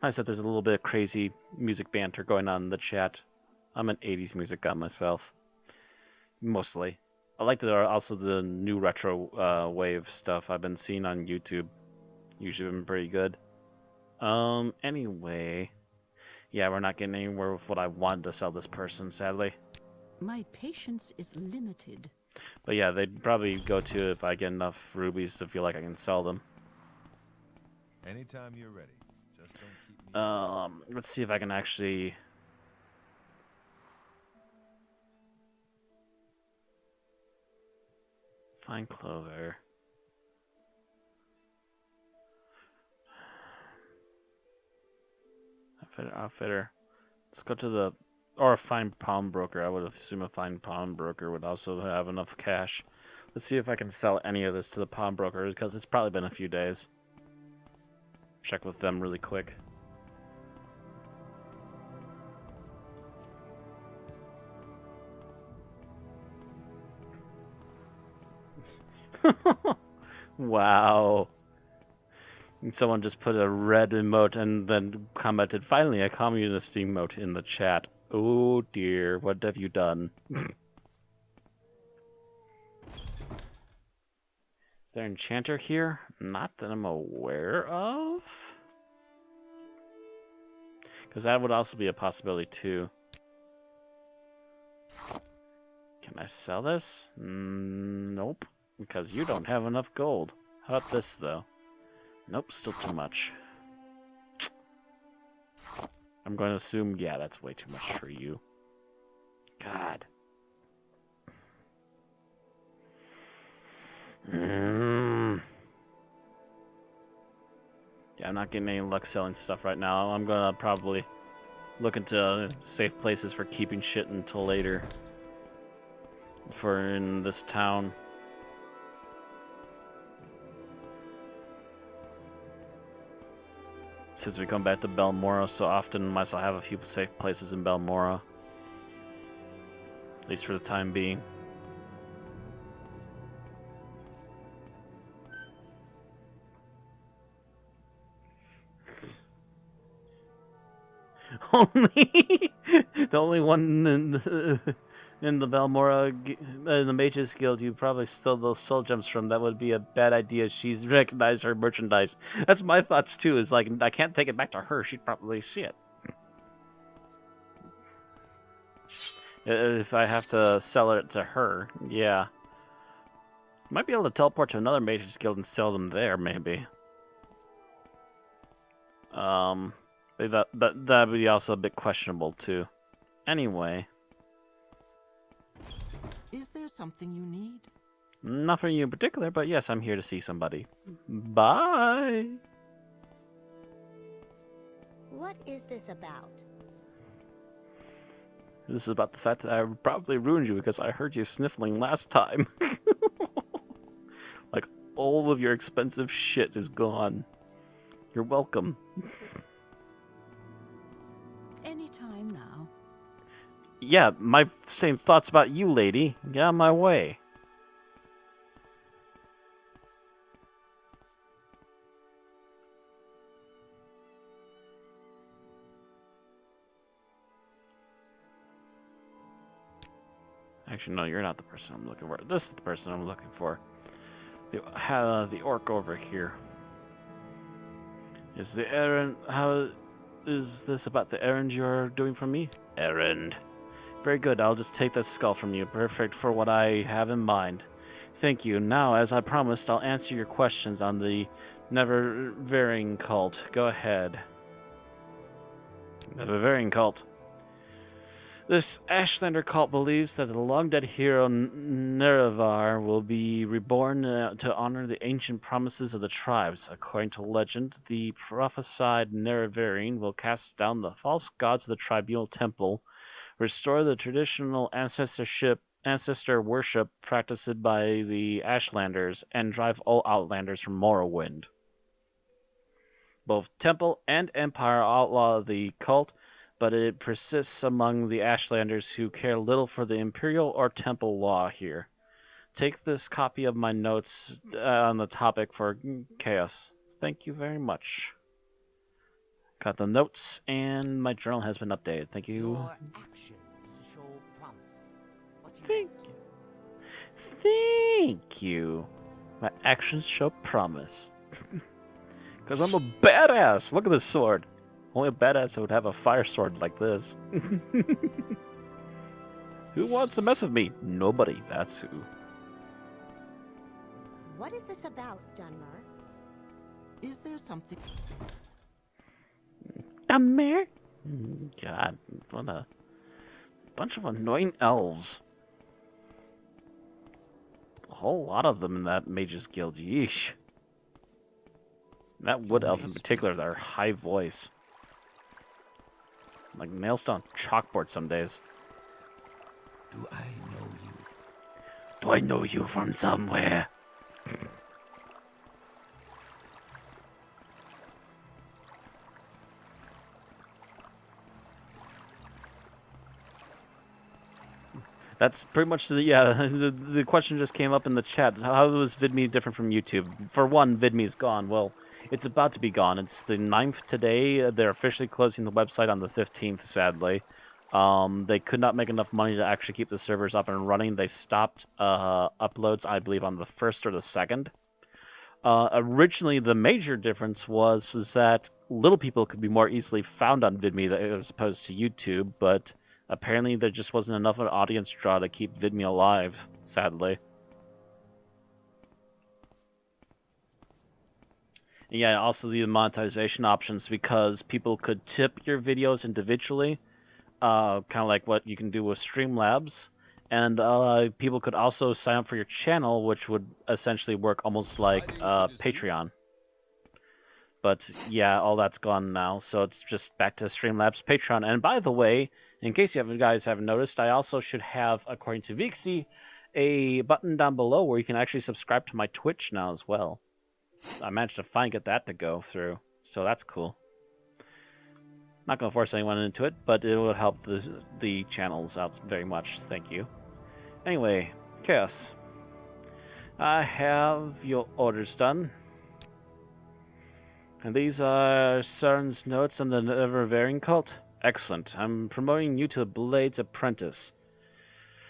I said there's a little bit of crazy music banter going on in the chat. I'm an 80s music guy myself. Mostly. I like also the new retro wave stuff I've been seeing on YouTube. Usually been pretty good. Anyway. Yeah, we're not getting anywhere with what I wanted to sell this person, sadly. My patience is limited. But yeah, they'd probably go to if I get enough rubies to feel like I can sell them. Anytime you're ready. Just don't keep me. Let's see if I can actually... find clover. Outfitter. Let's go to the... Or a fine pawnbroker. I would assume a fine pawnbroker would also have enough cash. Let's see if I can sell any of this to the pawnbroker, because it's probably been a few days. Check with them really quick. Wow. And someone just put a red emote and then commented, finally a communist emote in the chat. Oh dear, what have you done? Is there an enchanter here? Not that I'm aware of. Because that would also be a possibility too. Can I sell this? Nope. Because you don't have enough gold. How about this though? Nope, still too much. I'm going to assume, yeah, that's way too much for you. God. Yeah, I'm not getting any luck selling stuff right now. I'm going to probably look into safe places for keeping shit until later. For in this town. Since we come back to Balmora so often, might as well have a few safe places in Balmora. At least for the time being. Only the only one in the Balmora, in the Mages Guild, you probably stole those soul gems from. That would be a bad idea. She's recognized her merchandise. That's my thoughts too. Is like I can't take it back to her. She'd probably see it. If I have to sell it to her, yeah. Might be able to teleport to another Mages Guild and sell them there, maybe. But that'd be also a bit questionable too. Anyway. Is there something you need? Not for you in particular, but yes, I'm here to see somebody. Bye! What is this about? This is about the fact that I probably ruined you because I heard you sniffling last time. Like, all of your expensive shit is gone. You're welcome. Any time now. Yeah, my same thoughts about you, lady. Get out of my way. Actually, no, you're not the person I'm looking for. This is the person I'm looking for. The orc over here. Is the errand... How is this about the errand you're doing for me? Errand. Very good, I'll just take that skull from you. Perfect for what I have in mind. Thank you. Now, as I promised, I'll answer your questions on the never-varying cult. Go ahead. Never-varying cult. This Ashlander cult believes that the long-dead hero Nerevar will be reborn to honor the ancient promises of the tribes. According to legend, the prophesied Nerevarine will cast down the false gods of the tribunal temple, restore the traditional ancestor worship practiced by the Ashlanders, and drive all Outlanders from Morrowind. Both Temple and Empire outlaw the cult, but it persists among the Ashlanders who care little for the Imperial or Temple law here. Take this copy of my notes on the topic for Chaos. Thank you very much. Got the notes, and my journal has been updated. Thank you. Your actions show promise. What you Thank want. you. Thank you. My actions show promise. Because I'm a badass. Look at this sword. Only a badass would have a fire sword like this. Who wants to mess with me? Nobody. That's who. What is this about, Dunmer? Is there something? Dumber. God, what a bunch of annoying elves. A whole lot of them in that Mages Guild. Yeesh. That wood elf in particular, their high voice. Like nails on chalkboard some days. Do I know you? Do I know you from somewhere? That's pretty much the question just came up in the chat. How is VidMe different from YouTube? For one, VidMe's gone. Well, it's about to be gone. It's the 9th today. They're officially closing the website on the 15th, sadly. They could not make enough money to actually keep the servers up and running. They stopped uploads, I believe, on the 1st or the 2nd. Originally, the major difference was that little people could be more easily found on VidMe as opposed to YouTube, but apparently there just wasn't enough of an audience draw to keep VidMe alive, sadly. And yeah, also the monetization options, because people could tip your videos individually, kind of like what you can do with Streamlabs. And people could also sign up for your channel, which would essentially work almost like Patreon. But yeah, all that's gone now, so it's just back to Streamlabs Patreon. And by the way, in case you guys haven't noticed, I also should have, according to Vixie, a button down below where you can actually subscribe to my Twitch now as well. I managed to get that to go through, so that's cool. Not going to force anyone into it, but it will help the channels out very much. Thank you. Anyway, Chaos. I have your orders done. And these are Saren's notes on the Never-Varying cult. Excellent. I'm promoting you to the Blade's Apprentice.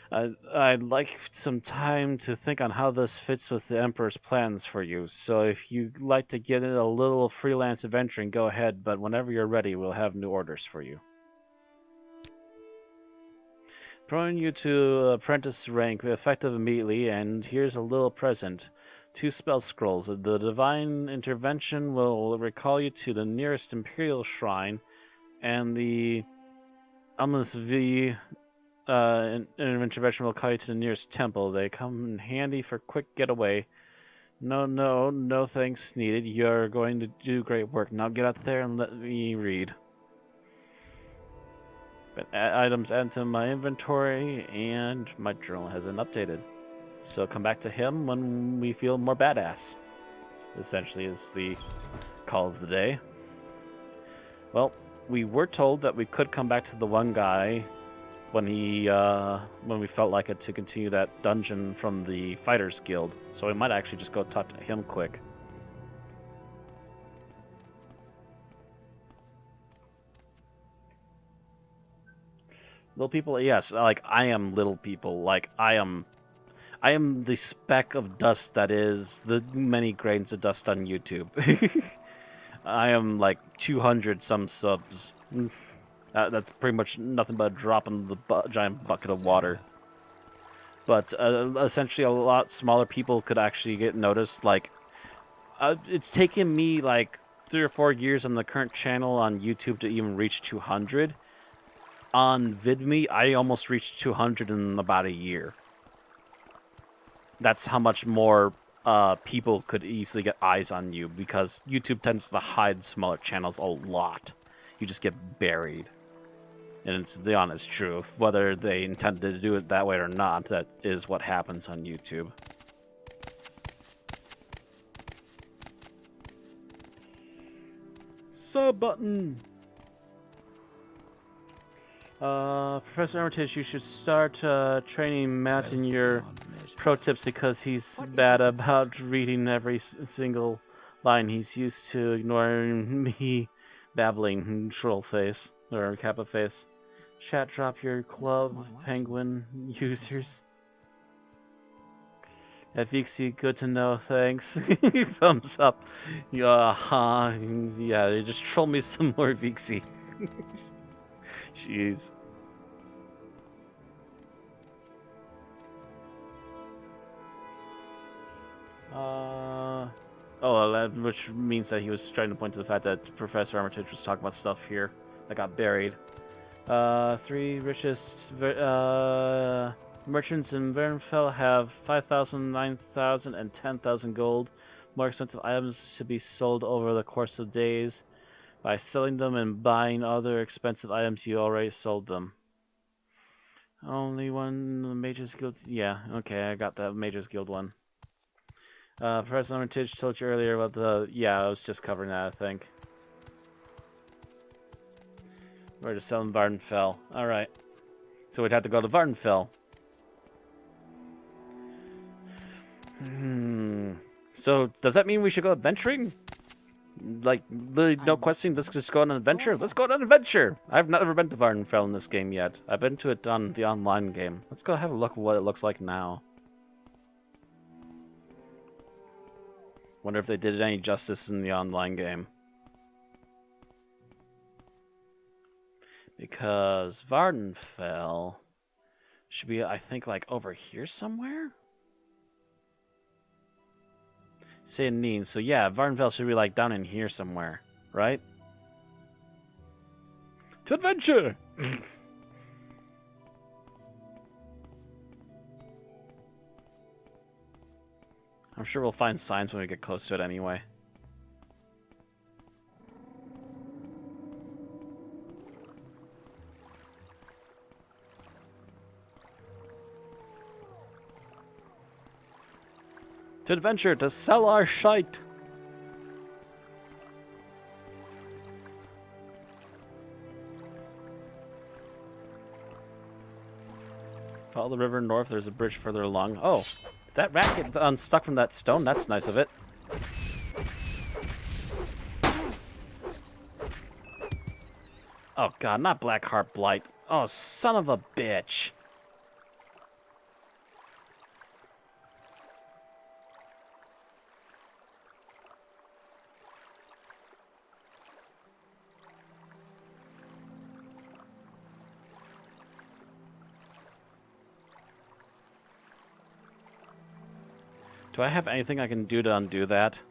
I'd like some time to think on how this fits with the Emperor's plans for you, so if you'd like to get in a little freelance adventuring, go ahead, but whenever you're ready, we'll have new orders for you. Promoting you to apprentice rank effective immediately, and here's a little present. 2 spell scrolls. The divine intervention will recall you to the nearest Imperial shrine, and the Almas V an intervention will call you to the nearest temple. They come in handy for quick getaway. No thanks needed. You're going to do great work. Now get out there and let me read. But items added to my inventory, and my journal has been updated. So come back to him when we feel more badass. Essentially is the call of the day. Well, we were told that we could come back to the one guy when we felt like it to continue that dungeon from the Fighters Guild. So we might actually just go talk to him quick. Little people, yes, like I am little people. Like I am the speck of dust that is the many grains of dust on YouTube. I am like 200 some subs. That's pretty much nothing but a drop in the giant bucket of water. But essentially, a lot smaller people could actually get noticed. Like, it's taken me like 3 or 4 years on the current channel on YouTube to even reach 200. On VidMe, I almost reached 200 in about a year. That's how much more people could easily get eyes on you, because YouTube tends to hide smaller channels a lot. You just get buried. And it's the honest truth. Whether they intended to do it that way or not, that is what happens on YouTube. Sub button! Professor Armitage, you should start training Matt in your pro tips, because he's bad about reading every single line. He's used to ignoring me babbling. Troll face. Or Kappa face. Chat, drop your club, penguin users. Vixie, good to know, thanks. Thumbs up. Yeah, yeah, just troll me some more, Vixie. Jeez. Oh, which means that he was trying to point to the fact that Professor Armitage was talking about stuff here that got buried. 3 richest merchants in Vernfell have 5,000, 9,000, and 10,000 gold. More expensive items to be sold over the course of days. By selling them and buying other expensive items, you already sold them. Only one the Mages Guild. Yeah, okay, I got that Mages Guild one. Professor Armitage told you earlier about the. Yeah, I was just covering that, I think. We're just selling Vardenfell. Alright. So we'd have to go to Vardenfell. So, does that mean we should go adventuring? Like, literally no questing, let's just go on an adventure? Let's go on an adventure! I've never been to Vardenfell in this game yet. I've been to it on the online game. Let's go have a look at what it looks like now. Wonder if they did any justice in the online game. Because Vardenfell should be, I think, like over here somewhere? Saying Neen, so yeah, Vardenfell should be like down in here somewhere, right? To adventure! I'm sure we'll find signs when we get close to it anyway. To adventure, to sell our shite! Follow the river north, there's a bridge further along. Oh, did that rat get unstuck from that stone? That's nice of it. Oh god, not Blackheart Blight. Oh, son of a bitch. Do I have anything I can do to undo that?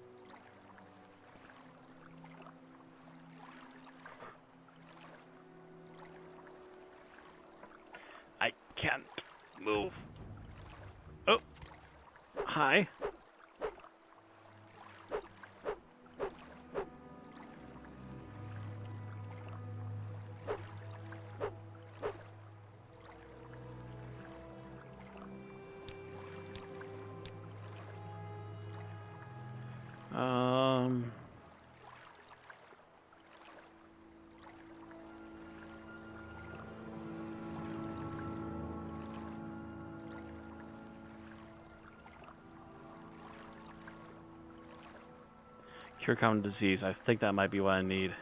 Okay. Um... Cure common disease. I think that might be what I need.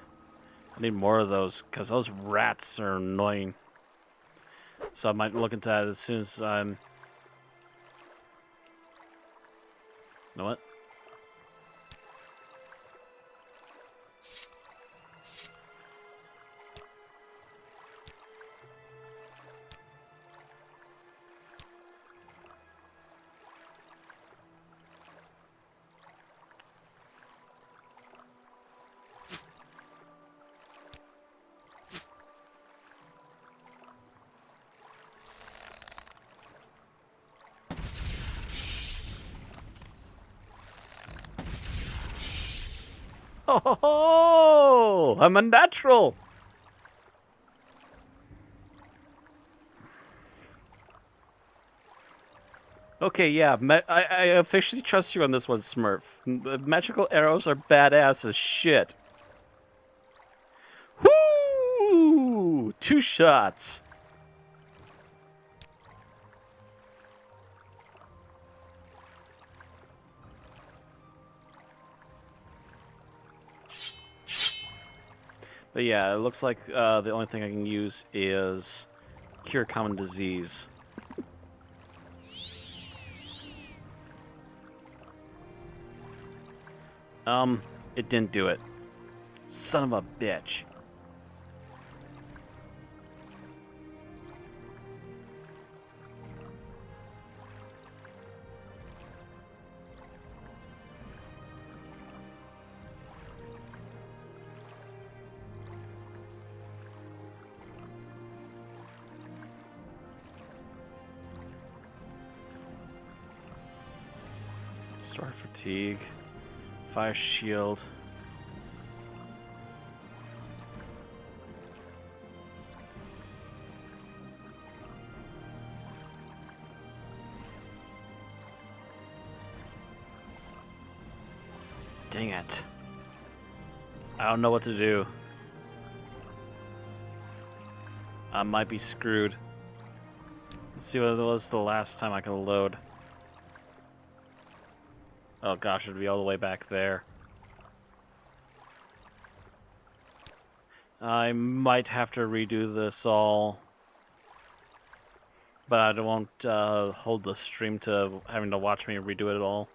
I need more of those, because those rats are annoying. So I might look into that as soon as I'm... You know what? Oh, I'm unnatural. Okay, yeah, I officially trust you on this one, Smurf. Magical arrows are badass as shit. Woo! 2 shots. But yeah, it looks like the only thing I can use is cure common disease. It didn't do it. Son of a bitch. Store fatigue. Fire shield. Dang it. I don't know what to do. I might be screwed. Let's see what it was the last time I could load. Oh gosh, it'd be all the way back there. I might have to redo this all. But I won't hold the stream to having to watch me redo it all.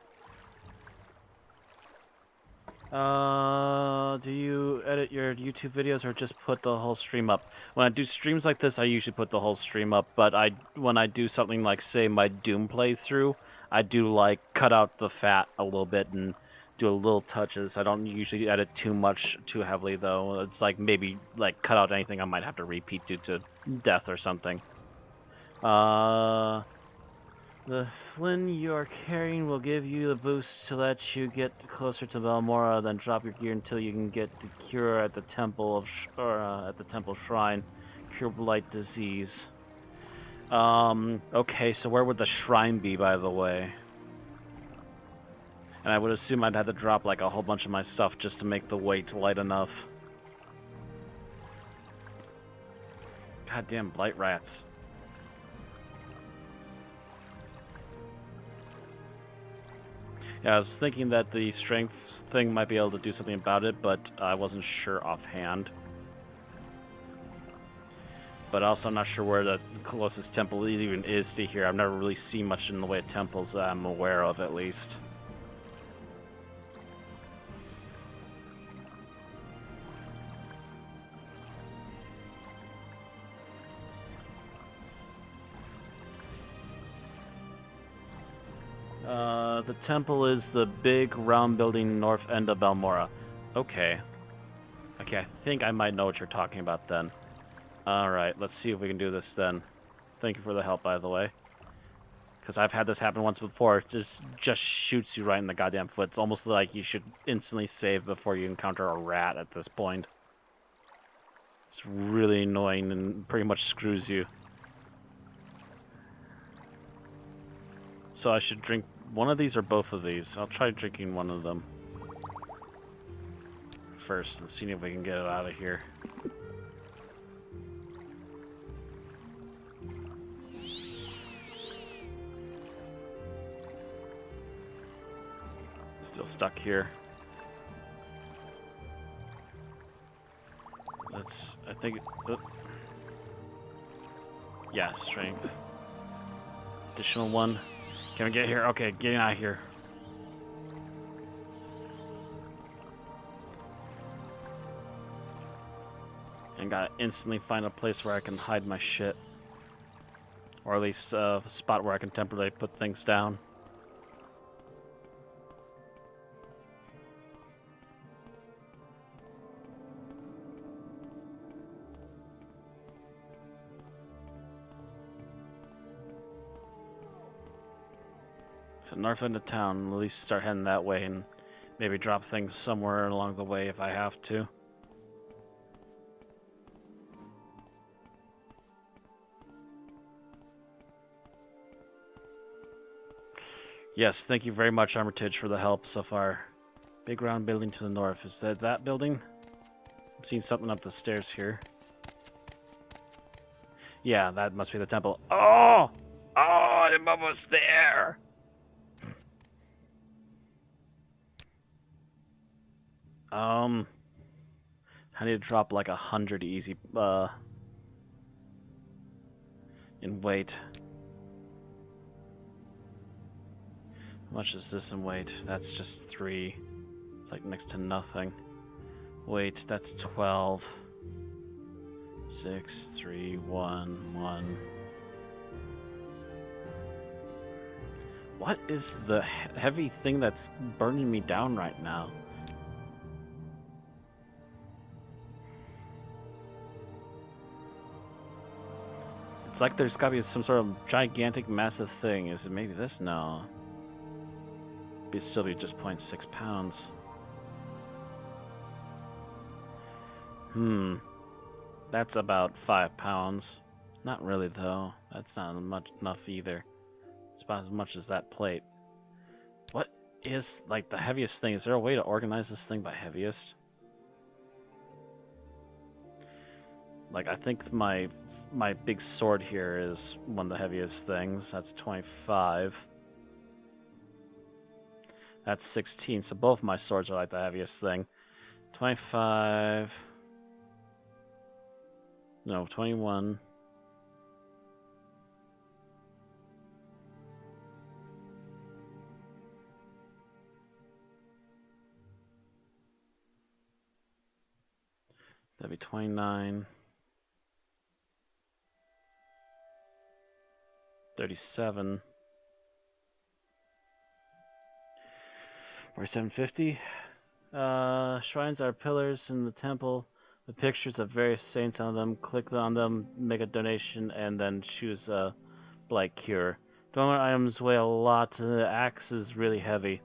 Do you edit your YouTube videos or just put the whole stream up? When I do streams like this, I usually put the whole stream up, but when I do something like, say, my Doom playthrough, I do, like, cut out the fat a little bit and do a little touches. I don't usually edit too much, too heavily, though. It's like, maybe, like, cut out anything I might have to repeat due to death or something. The Flynn you are carrying will give you the boost to let you get closer to Balmora, then drop your gear until you can get the cure at the temple of at the temple shrine. Cure blight disease. Okay, so where would the shrine be, by the way? And I would assume I'd have to drop like a whole bunch of my stuff just to make the weight light enough. Goddamn blight rats. Yeah, I was thinking that the strength thing might be able to do something about it, but I wasn't sure offhand. But also I'm not sure where the closest temple even is to here. I've never really seen much in the way of temples that I'm aware of, at least. The temple is the big round building north end of Balmora. Okay. Okay, I think I might know what you're talking about then. Alright, let's see if we can do this then. Thank you for the help, by the way. Because I've had this happen once before. It just shoots you right in the goddamn foot. It's almost like you should instantly save before you encounter a rat at this point. It's really annoying and pretty much screws you. So I should drink one of these or both of these. I'll try drinking one of them first and see if we can get it out of here. Still stuck here. I think, yeah, strength. Additional one. Can we get here? Okay, getting out of here. And gotta instantly find a place where I can hide my shit. Or at least a spot where I can temporarily put things down. So north end of town, at least start heading that way and maybe drop things somewhere along the way if I have to. Yes, thank you very much, Armitage, for the help so far. Big round building to the north. Is that building? I'm seeing something up the stairs here. Yeah, that must be the temple. Oh! Oh, I'm almost there! I need to drop like 100 easy, in weight. How much is this in weight? That's just 3. It's like next to nothing. Weight, that's 12. 6, 3, 1, 1. What is the heavy thing that's burning me down right now? It's like there's gotta be some sort of gigantic, massive thing. Is it maybe this? No. It'd still be just 0.6 pounds. That's about 5 pounds. Not really though. That's not enough either. It's about as much as that plate. What is like the heaviest thing? Is there a way to organize this thing by heaviest? Like I think my big sword here is one of the heaviest things. That's 25. That's 16. So both my swords are like the heaviest thing. 25. No, 21. That'd be 29. 37. 4750. Shrines are pillars in the temple with pictures of various saints on them. Click on them, make a donation, and then choose a blight cure. Dormant items weigh a lot. The axe is really heavy.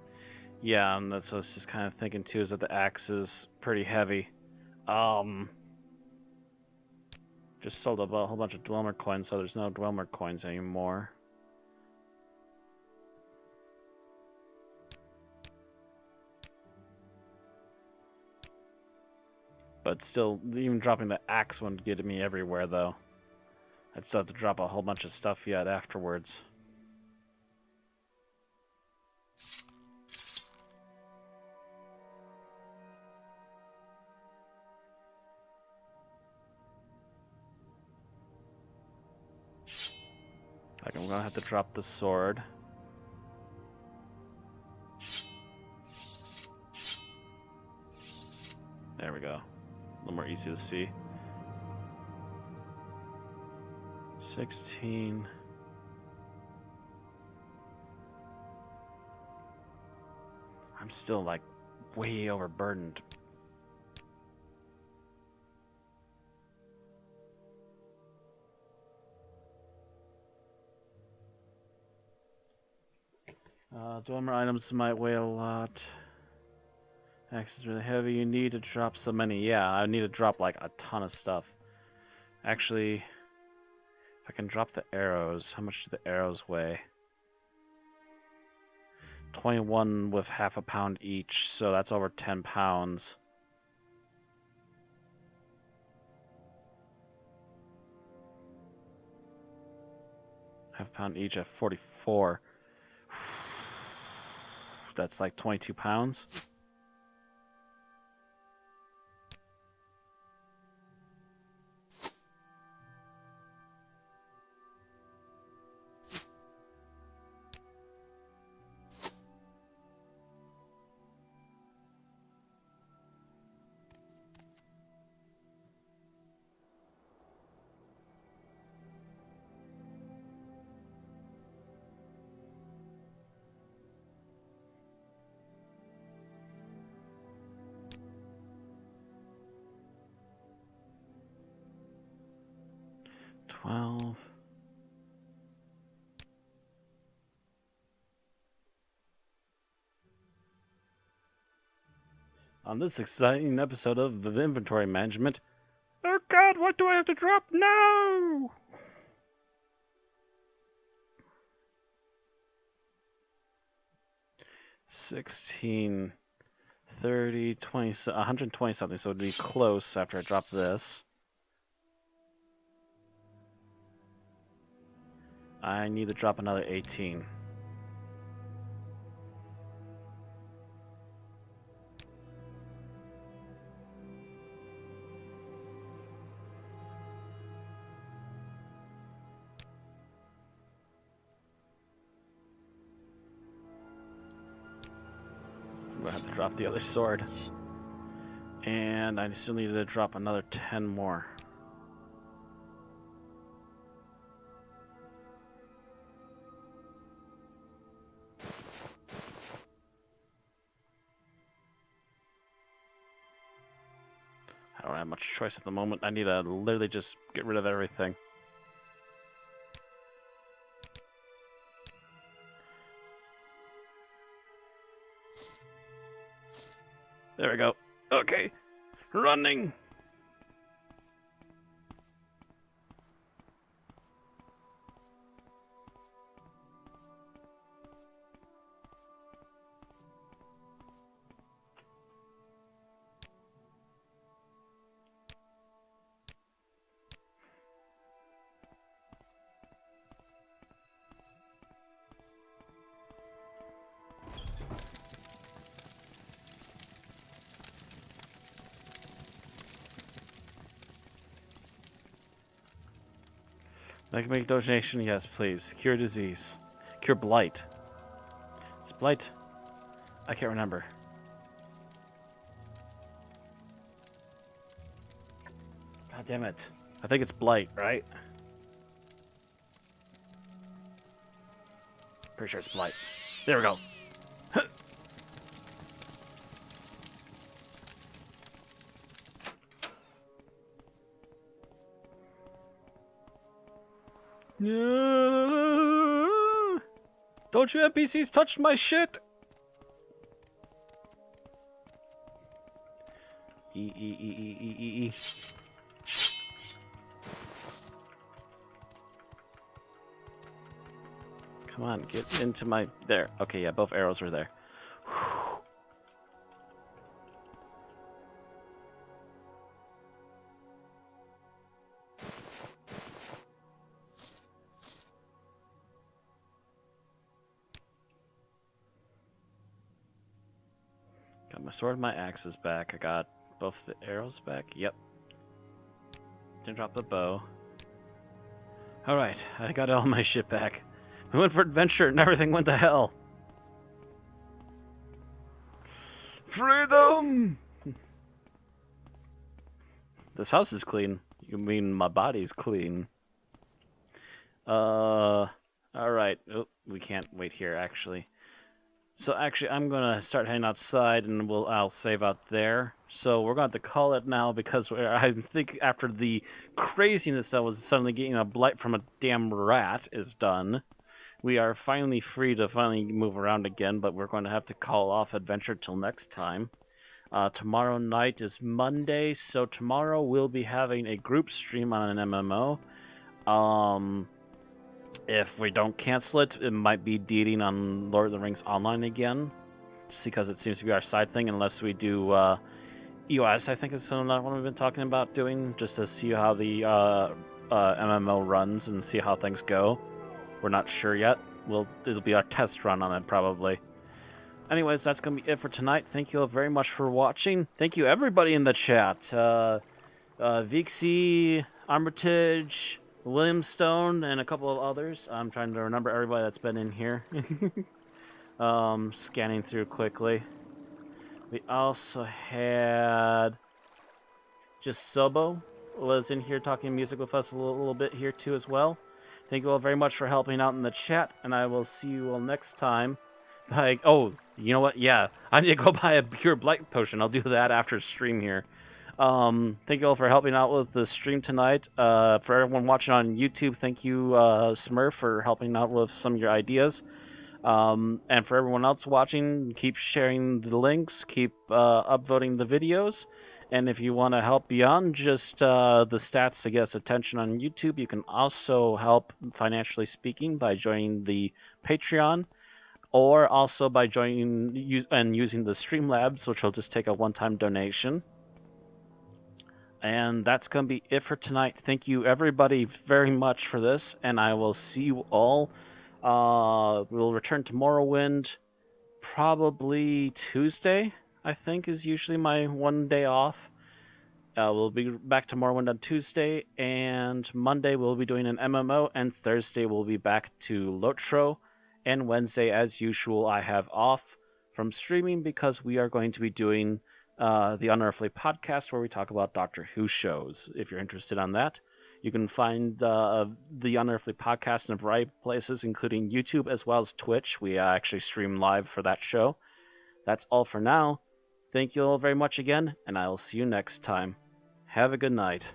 Yeah, and that's what I was just kind of thinking too, is that the axe is pretty heavy. Just sold a whole bunch of Dwemer coins, so there's no Dwemer coins anymore. But still, even dropping the axe wouldn't get me everywhere, though. I'd still have to drop a whole bunch of stuff yet afterwards. Like, I'm gonna have to drop the sword. There we go. A little more easy to see. 16. I'm still like way overburdened. Dwemer items might weigh a lot. Axe is really heavy. You need to drop so many. Yeah, I need to drop like a ton of stuff. Actually, if I can drop the arrows, how much do the arrows weigh? 21 with half a pound each, so that's over 10 pounds. Half a pound each at 44. That's like 22 pounds. On this exciting episode of the Inventory Management. Oh god, what do I have to drop now? $16, $30, $20, $120 something, so it'd be close after I drop this. I need to drop another 18. I'm gonna have to drop the other sword. And I still need to drop another 10 more. I don't have much choice at the moment. I need to literally just get rid of everything. There we go. Okay. Running! I can make a donation, yes, please. Cure disease. Cure blight. Is it blight? I can't remember. God damn it. I think it's blight, right? Pretty sure it's blight. There we go. No! Don't you NPCs touch my shit! E. Come on, get into my... There. Okay, yeah, both arrows were there. Got my sword and my axes back. I got both the arrows back. Yep. Didn't drop the bow. Alright, I got all my shit back. We went for adventure and everything went to hell. Freedom! This house is clean. You mean my body's clean. Alright. Oh, we can't wait here, actually. So actually, I'm gonna start heading outside, and I'll save out there. So we're going to have to call it now because I think after the craziness that was suddenly getting a blight from a damn rat is done, we are finally free to finally move around again, but we're going to have to call off adventure till next time. Tomorrow night is Monday, so tomorrow we'll be having a group stream on an MMO. If we don't cancel it, it might be dating on Lord of the Rings Online again, just because it seems to be our side thing, unless we do EOS, I think is another one we've been talking about doing, just to see how the MMO runs and see how things go. We're not sure yet. It'll be our test run on it, probably. Anyways, that's going to be it for tonight. Thank you all very much for watching. Thank you everybody in the chat. Vixie, Armitage, William Stone, and a couple of others. I'm trying to remember everybody that's been in here. Scanning through quickly. We also had just Sobo was in here talking music with us a little bit here too as well. Thank you all very much for helping out in the chat, and I will see you all next time. Like, oh, you know what? Yeah, I need to go buy a pure blight potion. I'll do that after stream here. Thank you all for helping out with the stream tonight. For everyone watching on YouTube, thank you, Smurf, for helping out with some of your ideas. And for everyone else watching, keep sharing the links, keep upvoting the videos. And if you want to help beyond just the stats to get us attention on YouTube, you can also help financially speaking by joining the Patreon, or also by joining and using the Streamlabs, which will just take a one-time donation. And that's going to be it for tonight. Thank you everybody very much for this, and I will see you all. We'll return to Morrowind probably Tuesday, I think, is usually my one day off. We'll be back to Morrowind on Tuesday, and Monday we'll be doing an MMO, and Thursday we'll be back to Lotro, and Wednesday, as usual, I have off from streaming because we are going to be doing the Unearthly podcast, where we talk about Doctor Who shows. If you're interested on that, you can find the Unearthly podcast in a variety of places, including YouTube as well as Twitch. We actually stream live for that show. That's all for now. Thank you all very much again, and I will see you next time. Have a good night.